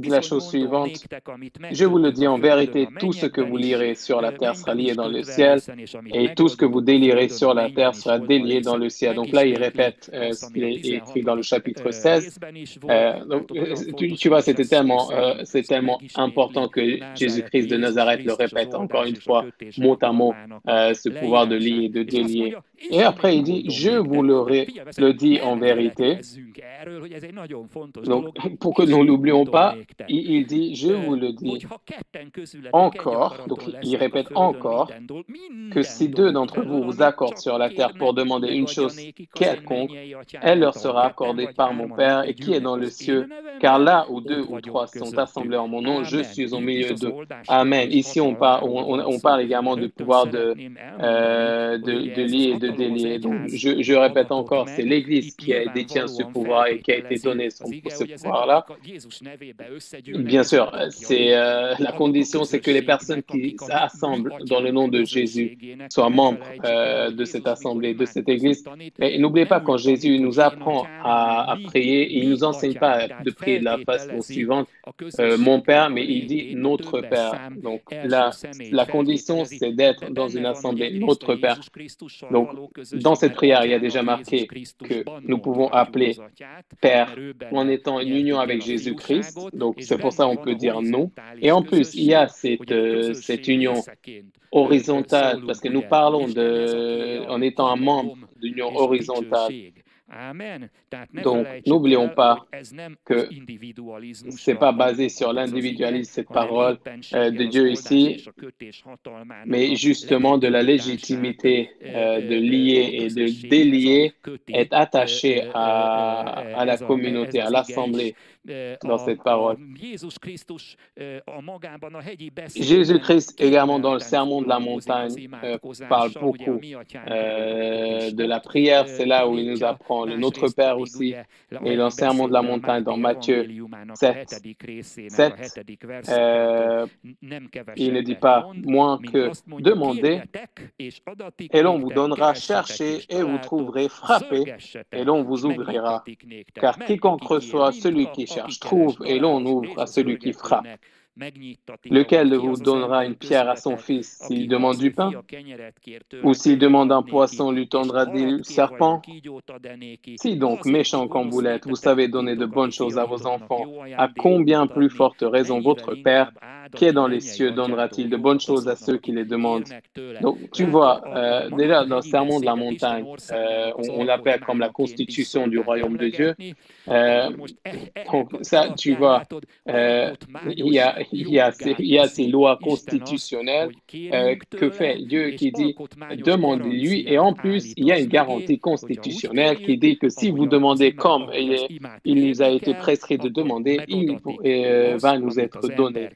C: la chose suivante: je vous le dis en vérité, tout ce que vous lirez sur la terre sera lié dans le ciel, et tout ce que vous délirez sur la terre sera délié dans le ciel. Donc là, il répète ce qui est écrit dans le chapitre 16. Donc, tu vois, c'est tellement important que Jésus-Christ de Nazareth le répète encore une fois, mot à mot, ce pouvoir de lier et de délier. Et après, il dit, je vous le dis en vérité. Donc, pour que nous ne l'oublions pas, il dit, je vous le dis encore, donc il répète encore, que si deux d'entre vous vous accordent sur la terre pour demander une chose quelconque, elle leur sera accordée par mon Père et qui est dans le ciel, car là où deux ou trois sont assemblés en mon nom, je suis au milieu d'eux. Amen. Ici, on parle également du pouvoir de lier et de délier. Donc, je répète encore, c'est l'Église qui détient ce pouvoir et qui a été donné ce pouvoir-là. Bien sûr, la condition, c'est que les personnes qui s'assemblent dans le nom de Jésus soient membres de cette assemblée, de cette Église. Mais n'oubliez pas, quand Jésus nous apprend à prier, il ne nous enseigne pas de prier de la façon suivante, mon Père, mais il dit notre Père. Donc la condition, c'est d'être dans une assemblée, notre Père. Donc, dans cette prière, il y a déjà marqué que nous pouvons appeler Père en étant en union avec Jésus-Christ. Donc, c'est pour ça qu'on peut dire nous. Et en plus, il y a cette union horizontale, parce que nous parlons en étant un membre d'union horizontale. Donc, n'oublions pas que ce n'est pas basé sur l'individualisme, cette parole de Dieu ici, mais justement de la légitimité de lier et de délier est attachée à la communauté, à l'assemblée dans cette parole. Jésus-Christ également dans le sermon de la montagne parle beaucoup de la prière, c'est là où il nous apprend le Notre Père aussi, et dans le sermon de la montagne dans Matthieu 7, il ne dit pas moins que demandez et l'on vous donnera, cherchez et vous trouverez, frappez et l'on vous ouvrira, car quiconque reçoit, celui qui cherche trouve et l'on ouvre à celui qui frappe. Lequel vous donnera une pierre à son fils s'il demande du pain? Ou s'il demande un poisson, lui tendra des serpents? Si donc, méchants comme vous l'êtes, vous savez donner de bonnes choses à vos enfants, à combien plus forte raison votre Père, qui est dans les cieux, donnera-t-il de bonnes choses à ceux qui les demandent? Donc, tu vois, déjà dans le sermon de la montagne, on l'appelle comme la constitution du royaume de Dieu. Donc, ça, tu vois, il y a ces lois constitutionnelles que fait Dieu qui dit demandez-lui, et en plus il y a une garantie constitutionnelle qui dit que si vous demandez comme il nous a été prescrit de demander, il va nous être donné.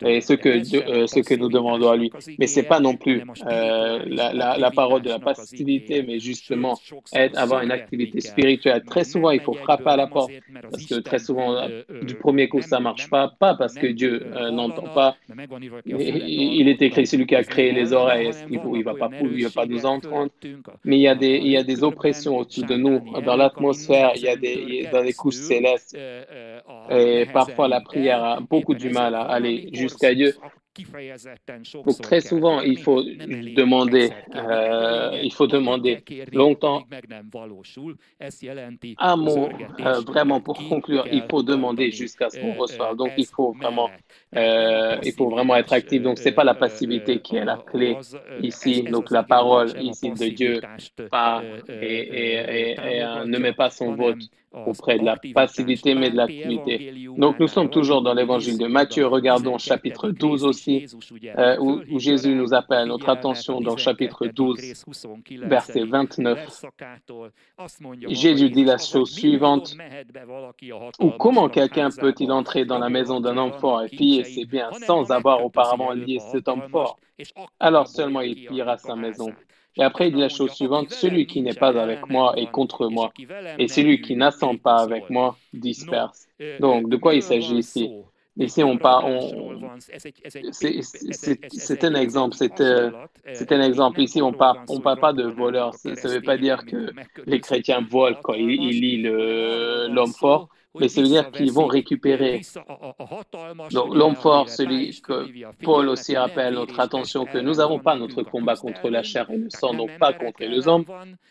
C: et ce que nous demandons à lui. Mais c'est pas non plus la parole de la passivité, mais justement avoir une activité spirituelle. Très souvent, il faut frapper à la porte parce que très souvent, du premier coup, ça marche pas parce que Dieu n'entend pas. Il est écrit, celui qui a créé les oreilles, est-ce qu'il ne va pas nous entendre? Mais il y a des oppressions au-dessus de nous, dans l'atmosphère, dans les couches célestes. Et parfois, la prière a beaucoup du mal à aller jusqu'à Dieu. Donc, très souvent, il faut demander longtemps. Un mot, vraiment, pour conclure, il faut demander jusqu'à ce qu'on reçoive. Donc, il faut vraiment être actif. Donc, c'est pas la passivité qui est la clé ici. Donc, la parole ici de Dieu ne met pas son vote auprès de la passivité, mais de l'activité. Donc, nous sommes toujours dans l'évangile de Matthieu. Regardons chapitre 12 aussi, où Jésus nous appelle notre attention dans chapitre 12, verset 29. Jésus dit la chose suivante: ou comment quelqu'un peut-il entrer dans la maison d'un homme fort et piller ses biens sans avoir auparavant lié cet homme fort? Alors seulement il pillera sa maison. Et après, il dit la chose suivante: celui qui n'est pas avec moi est contre moi, et celui qui n'assemble pas avec moi disperse. Donc, de quoi il s'agit ici? Ici, c'est un exemple. C'est un exemple. Ici, on parle pas de voleurs. Ça ne veut pas dire que les chrétiens volent quand ils lient l'homme fort, mais ça veut dire qu'ils vont récupérer. Donc, l'homme fort, celui que Paul aussi rappelle notre attention que nous n'avons pas notre combat contre la chair et le sang, donc pas contre les hommes,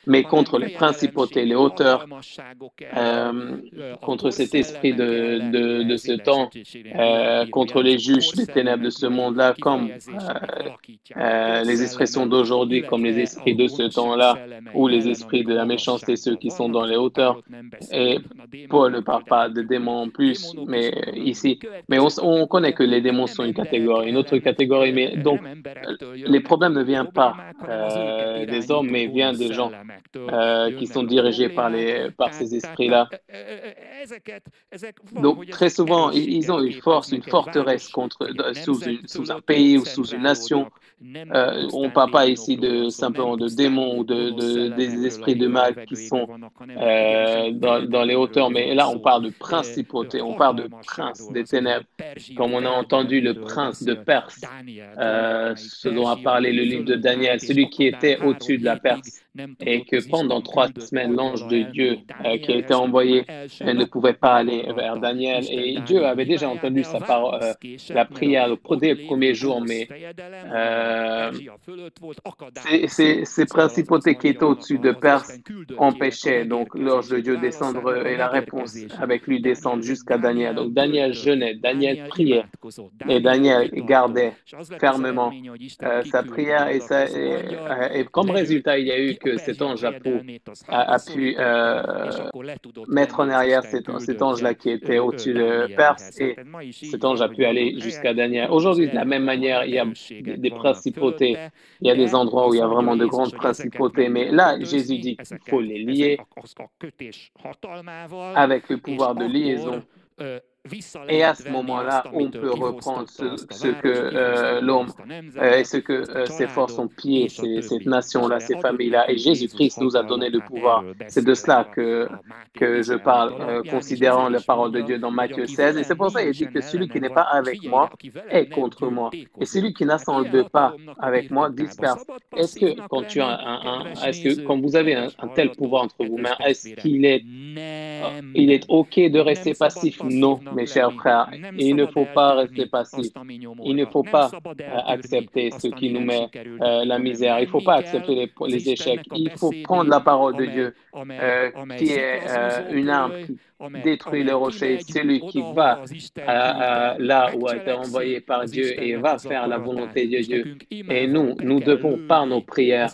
C: mais contre les principautés, les hauteurs, contre cet esprit de ce temps, contre les juges des ténèbres de ce monde-là, comme les expressions d'aujourd'hui, comme les esprits de ce temps-là, ou les esprits de la méchanceté, ceux qui sont dans les hauteurs. Et Paul ne parle pas de démons en plus, mais ici, mais on connaît que les démons sont une autre catégorie, mais donc les problèmes ne viennent pas des hommes, mais viennent des gens qui sont dirigés par ces esprits-là. Donc très souvent, ils ont une forteresse sous un pays ou sous une nation. On ne parle pas ici simplement de démons ou des esprits de mal qui sont dans les hauteurs, mais là on parle de principauté, on parle de prince des ténèbres, comme on a entendu le prince de Perse, ce dont a parlé le livre de Daniel, celui qui était au-dessus de la Perse, et que pendant 3 semaines, l'ange de Dieu qui a été envoyé ne pouvait pas aller vers Daniel, et Dieu avait déjà entendu la prière dès le premier jour, mais ces principautés qui étaient au-dessus de Perse empêchaient donc l'ange de Dieu descendre et la réponse avec lui descendre jusqu'à Daniel. Donc Daniel jeûnait, Daniel priait et Daniel gardait fermement sa prière et comme résultat, il y a eu que cet ange a pu mettre en arrière cet ange-là qui était au-dessus de Perse et cet ange a pu aller jusqu'à Daniel. Aujourd'hui, de la même manière, il y a des principautés, il y a des endroits où il y a vraiment de grandes principautés, mais là, Jésus dit qu'il faut les lier avec le pouvoir de liaison. Et à ce moment-là, on peut reprendre ce que l'homme et ce que ces forces ont pillé, cette nation-là, ces familles-là. Et Jésus-Christ nous a donné le pouvoir. C'est de cela que je parle, considérant la parole de Dieu dans Matthieu 16. Et c'est pour ça qu'il dit que celui qui n'est pas avec moi est contre moi. Et celui qui n'assemble pas avec moi disperse. Est-ce que quand vous avez un tel pouvoir entre vos mains, est-ce qu'il est OK de rester passif? Non, mes chers frères. Et il ne faut pas rester passif. Il ne faut pas accepter ce qui nous met la misère. Il ne faut pas accepter les échecs. Il faut prendre la parole de Dieu, qui est une arme qui détruit les rochers. Celui qui va là où a été envoyé par Dieu et va faire la volonté de Dieu. Et nous devons, par nos prières,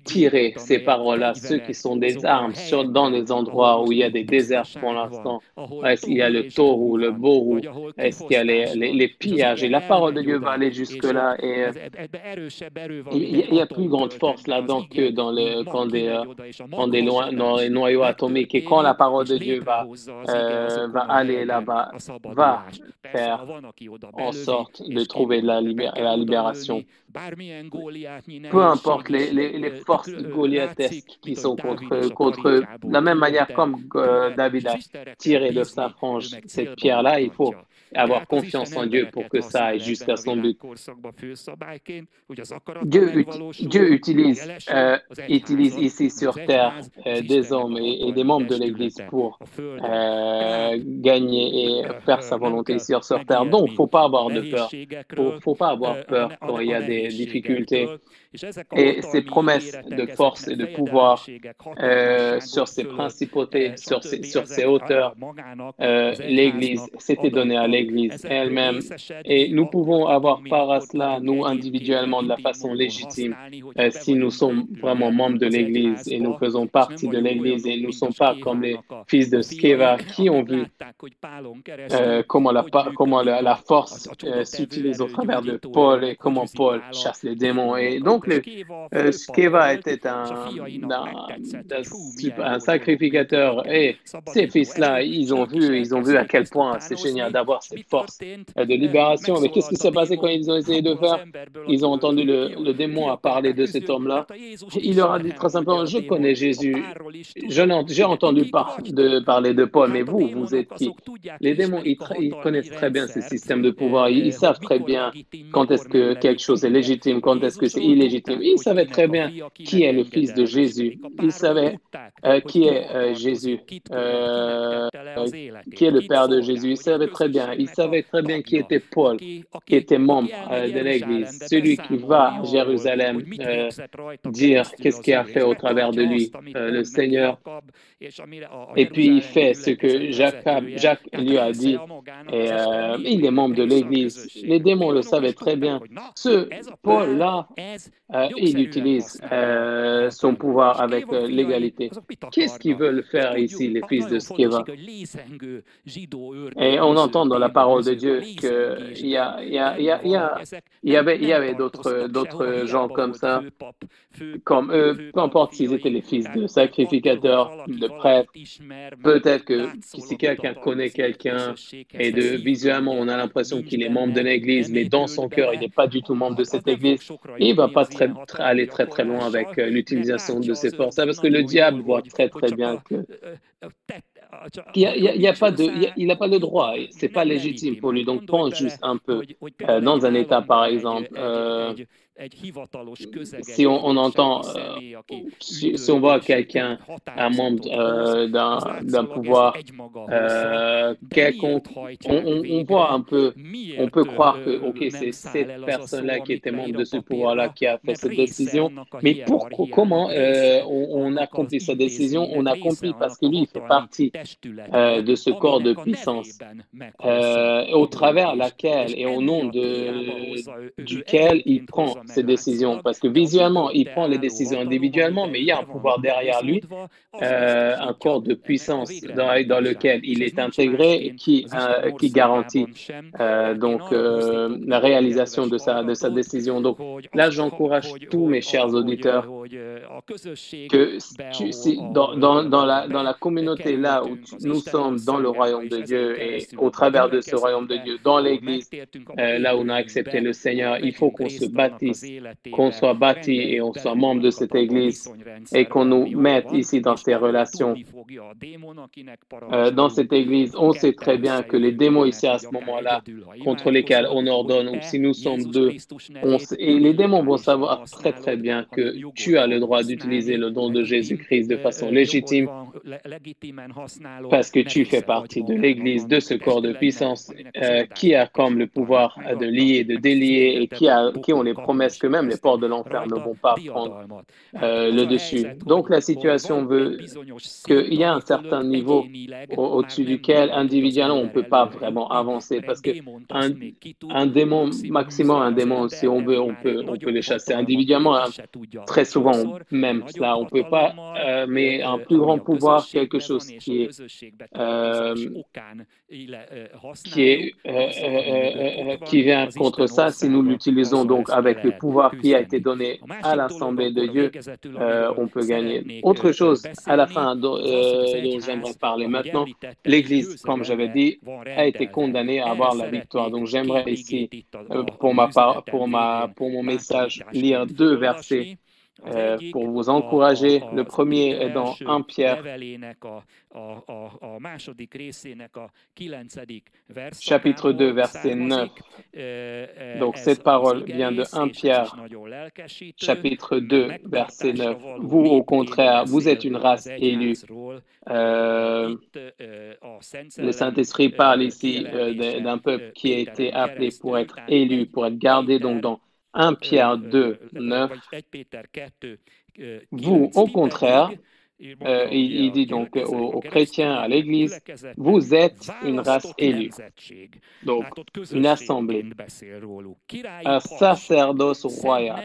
C: tirer ces paroles-là, ceux qui sont des armes dans les endroits où il y a des déserts pour l'instant. Est-ce qu'il y a le taureau, le bourreau? Est-ce qu'il y a les pillages? Et la parole de Dieu va aller jusque-là. Et il y a plus grande force là-dedans que dans dans les noyaux atomiques. Et quand la parole de Dieu va aller là-bas, va faire en sorte de trouver la libération. Peu importe les forces goliathesques qui sont contre eux, de la même manière comme David a tiré de sa frange cette pierre-là, il faut avoir confiance en Dieu pour que ça aille jusqu'à son but. Dieu utilise ici sur terre des hommes et des membres de l'Église pour gagner et faire sa volonté sur terre. Donc, il ne faut pas avoir de peur. Faut pas avoir peur quand il y a des difficultés. Et ces promesses de force et de pouvoir sur ces principautés, sur ces hauteurs, l'Église, c'était donné à l'Église elle-même. Et nous pouvons avoir part à cela, nous individuellement, de la façon légitime, si nous sommes vraiment membres de l'Église et nous faisons partie de l'Église et nous ne sommes pas comme les fils de Sceva qui ont vu comment la force s'utilise au travers de Paul et comment Paul chasse les démons. Et donc, Sceva était un sacrificateur et ces fils-là, ils ont vu à quel point c'est génial d'avoir cette force de libération. Mais qu'est-ce qui s'est passé quand ils ont essayé de faire? Ils ont entendu le démon à parler de cet homme-là. Il leur a dit très simplement, je connais Jésus, j'ai entendu parler de Paul, mais vous êtes qui? Les démons, ils connaissent très bien ces systèmes de pouvoir, ils savent très bien quand est-ce que quelque chose est légitime, quand est-ce que c'est illégitime. Ils savaient très bien qui est le fils de Jésus. Ils savaient qui est Jésus, qui est le père de Jésus. Ils savaient très bien. Ils savaient très bien qui était Paul, qui était membre de l'Église, celui qui va à Jérusalem dire qu'est-ce qu'il a fait au travers de lui, le Seigneur. Et puis il fait ce que Jacques lui a dit. Et il est membre de l'Église. Les démons le savaient très bien. Ce Paul-là, il utilise son pouvoir avec l'égalité. Qu'est-ce qu'ils veulent faire ici, les fils de Sceva? Et on entend dans la parole de Dieu qu'il y avait d'autres gens comme ça, comme eux, peu importe s'ils étaient les fils de sacrificateurs, de prêtres. Peut-être que si quelqu'un connaît quelqu'un et visuellement on a l'impression qu'il est membre de l'Église, mais dans son cœur il n'est pas du tout membre de cette Église, il ne va pas aller très très loin avec l'utilisation de ces forces. Parce que le diable voit très très bien que il n'a pas le droit, c'est pas légitime pour lui. Donc pense juste un peu dans un état par exemple. Si on entend, si on voit quelqu'un, un membre d'un pouvoir quelconque, on voit un peu, on peut croire que c'est cette personne-là qui était membre de ce pouvoir-là qui a fait cette décision. Mais comment on accomplit cette décision? On accomplit parce que lui, il fait partie de ce corps de puissance au travers laquelle et au nom duquel il prend ses décisions, parce que visuellement, il prend les décisions individuellement, mais il y a un pouvoir derrière lui, un corps de puissance dans lequel il est intégré et qui garantit la réalisation de sa décision. Donc là, j'encourage tous mes chers auditeurs que dans la communauté là où nous sommes dans le royaume de Dieu et au travers de ce royaume de Dieu, dans l'Église, là où on a accepté le Seigneur, il faut qu'on se bâtisse, qu'on soit bâti et on soit membre de cette Église et qu'on nous mette ici dans ces relations. Dans cette Église, on sait très bien que les démons ici à ce moment-là, contre lesquels on ordonne, ou si nous sommes deux, et les démons vont savoir très très bien que tu as le droit d'utiliser le don de Jésus-Christ de façon légitime parce que tu fais partie de l'Église, de ce corps de puissance qui a comme le pouvoir de lier, de délier et qui ont les promesses que même les portes de l'enfer ne vont pas prendre le dessus. Donc la situation veut qu'il y a un certain niveau au-dessus duquel individuellement on ne peut pas vraiment avancer parce que un démon, maximum un démon, si on veut, on peut les chasser individuellement. Très souvent, même cela, on ne peut pas, mais un plus grand pouvoir, quelque chose qui qui vient contre ça si nous l'utilisons donc avec le pouvoir qui a été donné à l'Assemblée de Dieu, on peut gagner. Autre chose, à la fin dont j'aimerais parler maintenant, l'Église, comme j'avais dit, a été condamnée à avoir la victoire. Donc j'aimerais ici, pour mon message, lire 2 versets pour vous encourager. Le premier est dans 1 Pierre, chapitre 2, verset 9. Donc cette parole vient de 1 Pierre, chapitre 2, verset 9. Vous, au contraire, vous êtes une race élue. Le Saint-Esprit parle ici d'un peuple qui a été appelé pour être élu, pour être gardé. Donc dans 1 Pierre 2, 9, vous, au contraire, il dit donc aux chrétiens, à l'Église, vous êtes une race élue, donc une assemblée, un sacerdoce royal,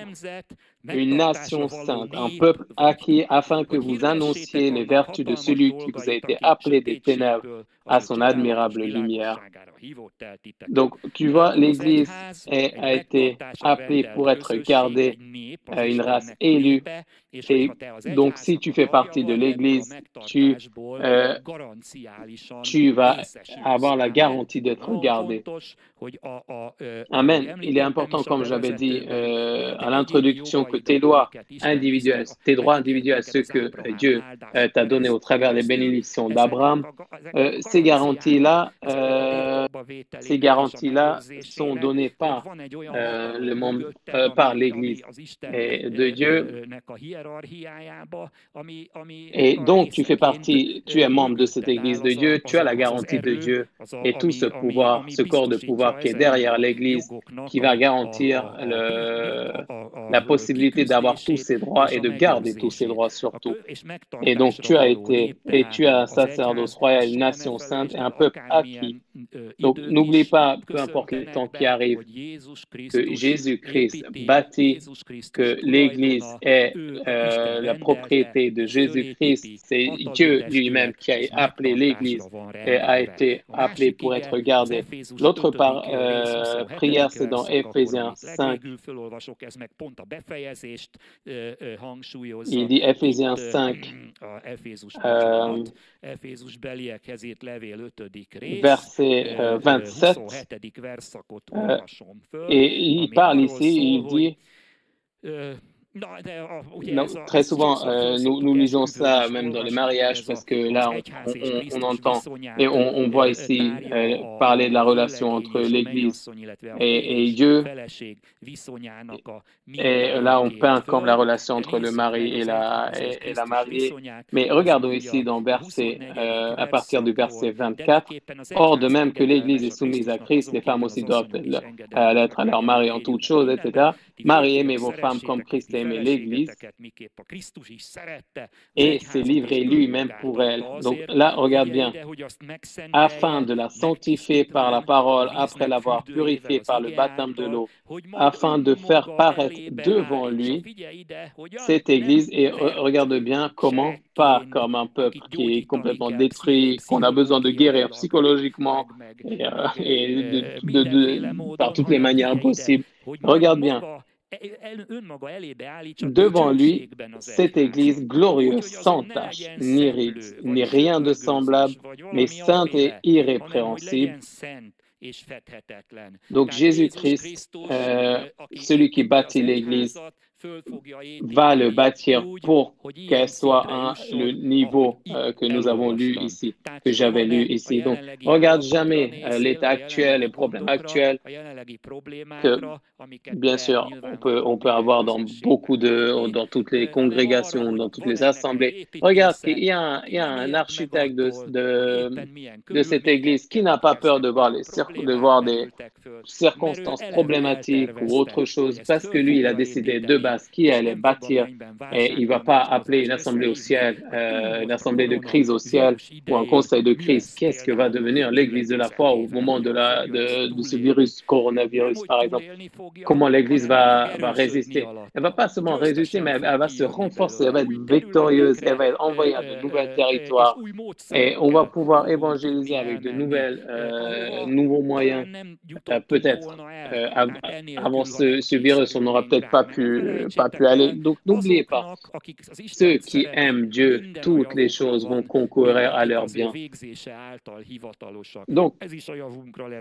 C: une nation sainte, un peuple acquis afin que vous annonciez les vertus de celui qui vous a été appelé des ténèbres à son admirable lumière. Donc, tu vois, l'Église a été appelée pour être gardée, une race élue. Et donc, si tu fais partie de l'Église, tu vas avoir la garantie d'être gardé. Amen. Il est important, comme j'avais dit à l'introduction, que tes droits individuels, ceux que Dieu t'a donnés au travers des bénédictions d'Abraham, ces garanties-là sont données par le monde, par l'Église et de Dieu. Et donc, tu fais partie, tu es membre de cette Église de Dieu, tu as la garantie de Dieu et tout ce pouvoir, ce corps de pouvoir qui est derrière l'Église, qui va garantir la possibilité d'avoir tous ces droits et de garder tous ces droits surtout. Et donc, tu as un sacerdoce royal, une nation sainte et un peuple acquis. Donc, n'oublie pas, peu importe le temps qui arrive, que Jésus-Christ bâtit, que l'Église est la propriété de Jésus-Christ. C'est Dieu lui-même qui a appelé l'Église et a été appelé pour être gardé. L'autre prière, c'est dans Éphésiens 5. Il dit Éphésiens 5, verset 27, et il parle ici, il dit, non, très souvent, nous lisons ça même dans les mariages parce que là, on entend et on voit ici parler de la relation entre l'Église et Dieu. Et là, on peint comme la relation entre le mari et la mariée. Mais regardons ici dans à partir du verset 24. Or, de même que l'Église est soumise à Christ, les femmes aussi doivent l'être à leur mari en toutes choses, etc. Mariez, aimez vos femmes comme Christ a aimé l'Église et s'est livré lui-même pour elle. Donc là, regarde bien. Afin de la sanctifier par la parole, après l'avoir purifiée par le baptême de l'eau, afin de faire paraître devant lui cette Église. Et regarde bien comment, pas comme un peuple qui est complètement détruit, qu'on a besoin de guérir psychologiquement et par toutes les manières possibles. Regarde bien. Devant lui, cette Église glorieuse, sans tache, ni ride, ni rien de semblable, mais sainte et irrépréhensible. Donc Jésus-Christ, celui qui bâtit l'Église, va le bâtir pour qu'elle soit le niveau que nous avons lu ici, que j'avais lu ici. Donc, regarde jamais l'état actuel, les problèmes actuels que, bien sûr, on peut avoir dans dans toutes les congrégations, dans toutes les assemblées. Regarde, il y a un architecte de cette Église qui n'a pas peur de voir des circonstances problématiques ou autre chose, parce que lui, il a décidé de bâtir place, qui allait bâtir. Et il ne va pas appeler une assemblée au ciel, une assemblée de crise au ciel ou un conseil de crise. Qu'est-ce que va devenir l'Église de la foi au moment de ce virus, coronavirus, par exemple? Comment l'Église va résister? Elle ne va pas seulement résister, mais elle va se renforcer, elle va être victorieuse, elle va être envoyée à de nouveaux territoires. Et on va pouvoir évangéliser avec de nouveaux moyens. Peut-être avant ce virus, on n'aura peut-être pas pu aller. Donc, n'oubliez pas, ceux qui aiment Dieu, toutes les choses vont concourir à leur bien. Donc,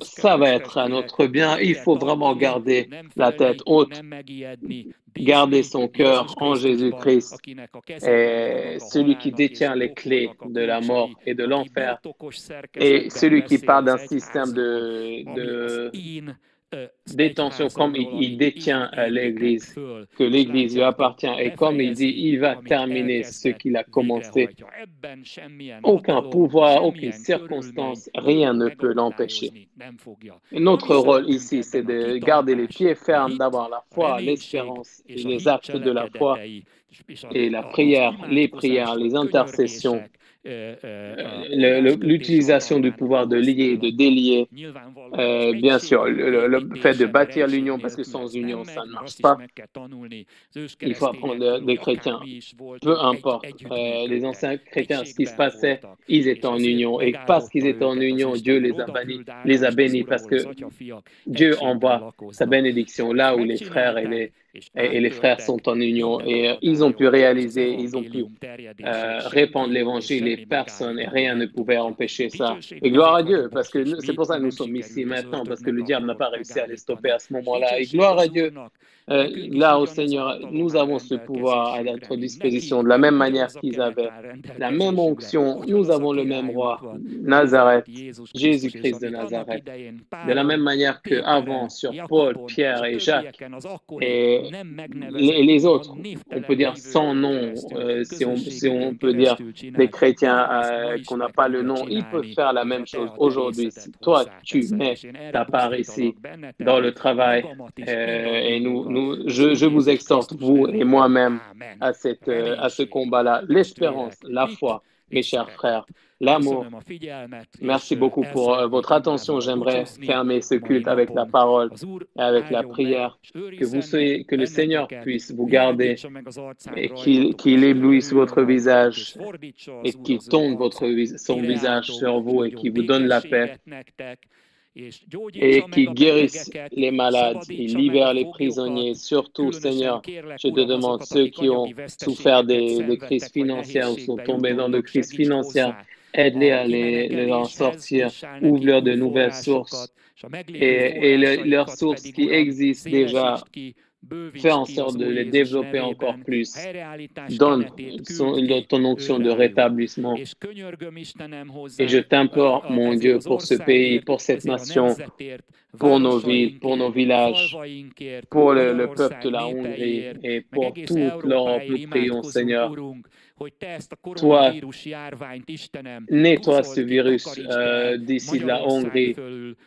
C: ça va être à notre bien. Il faut vraiment garder la tête haute, garder son cœur en Jésus-Christ. Et celui qui détient les clés de la mort et de l'enfer, et celui qui part d'un système de détention, comme il détient l'Église, que l'Église lui appartient, et comme il dit, il va terminer ce qu'il a commencé. Aucun pouvoir, aucune circonstance, rien ne peut l'empêcher. Notre rôle ici, c'est de garder les pieds fermes, d'avoir la foi, l'espérance et les actes de la foi et la prière, les intercessions, l'utilisation du pouvoir de lier et de délier. Bien sûr, le fait de bâtir l'union, parce que sans union, ça ne marche pas. Il faut apprendre des chrétiens. Peu importe, les anciens chrétiens, ce qui se passait, ils étaient en union. Et parce qu'ils étaient en union, Dieu les a bénis parce que Dieu envoie sa bénédiction là où les frères et les frères sont en union. Et ils ont pu réaliser, ils ont pu répandre l'évangile, les personnes, et rien ne pouvait empêcher ça. Et gloire à Dieu, parce que c'est pour ça que nous sommes ici maintenant, parce que le diable n'a pas réussi à les stopper à ce moment-là. Et gloire à Dieu. Là, au Seigneur, nous avons ce pouvoir à notre disposition, de la même manière qu'ils avaient, la même onction, nous avons le même roi, Nazareth, Jésus-Christ de Nazareth. De la même manière qu'avant, sur Paul, Pierre et Jacques, et les autres, on peut dire sans nom, si on peut dire des chrétiens qu'on n'a pas le nom, ils peuvent faire la même chose aujourd'hui. Si toi, tu mets ta part ici, dans le travail, et je vous exhorte, vous et moi-même, à ce combat-là. L'espérance, la foi, mes chers frères, l'amour. Merci beaucoup pour votre attention. J'aimerais fermer ce culte avec la parole et avec la prière. Que le Seigneur puisse vous garder et qu'il éblouisse votre visage et qu'il tourne son visage sur vous et qu'il vous donne la paix. Et qui guérisse les malades, il libère les prisonniers. Surtout, Seigneur, je te demande ceux qui ont souffert des crises financières ou sont tombés dans de crises financières, aide-les à les en sortir, ouvre-leur de nouvelles sources et leurs sources qui existent déjà. Fais en sorte de les développer encore plus. Donne ton onction de rétablissement. Et je t'implore, mon Dieu, pour ce pays, pour cette nation, pour nos villes, pour nos villages, pour le peuple de la Hongrie et pour toute l'Europe. Nous prions, Seigneur. Toi, nettoie ce virus d'ici de la Hongrie,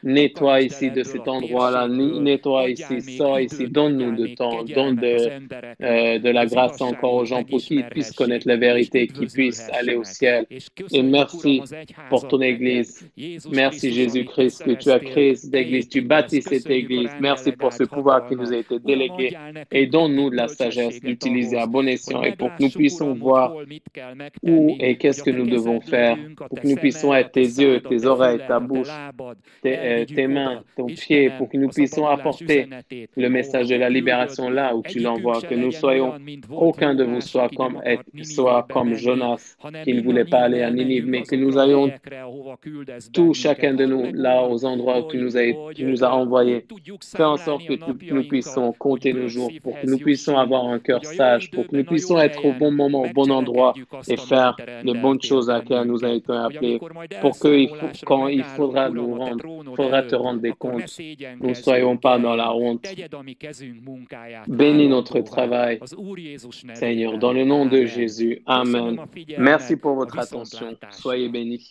C: nettoie ici de cet endroit-là, nettoie ici, sors ici, donne-nous de temps, donne de la grâce encore aux gens pour qu'ils puissent connaître la vérité, qu'ils puissent aller au ciel. Et merci pour ton Église. Merci Jésus-Christ que tu as créé cette Église, tu bâtis cette Église. Merci pour ce pouvoir qui nous a été délégué et donne-nous de la sagesse d'utiliser à bon escient et pour que nous puissions voir où et qu'est-ce que nous devons faire pour que nous puissions être tes yeux, tes oreilles, ta bouche, tes mains, ton pied, pour que nous puissions apporter le message de la libération là où tu l'envoies, que nous soyons, aucun de vous soit comme Jonas qui ne voulait pas aller à Ninive, mais que nous ayons tout, chacun de nous, là aux endroits où tu nous as envoyés. Fais en sorte que nous puissions compter nos jours, pour que nous puissions avoir un cœur sage, pour que nous puissions être au bon moment, au bon endroit, et faire les bonnes choses à laquelle nous avons été appelés, pour que quand il faudra te rendre des comptes, nous ne soyons pas dans la honte. Bénis notre travail, Seigneur, dans le nom de Jésus. Amen. Merci pour votre attention. Soyez bénis.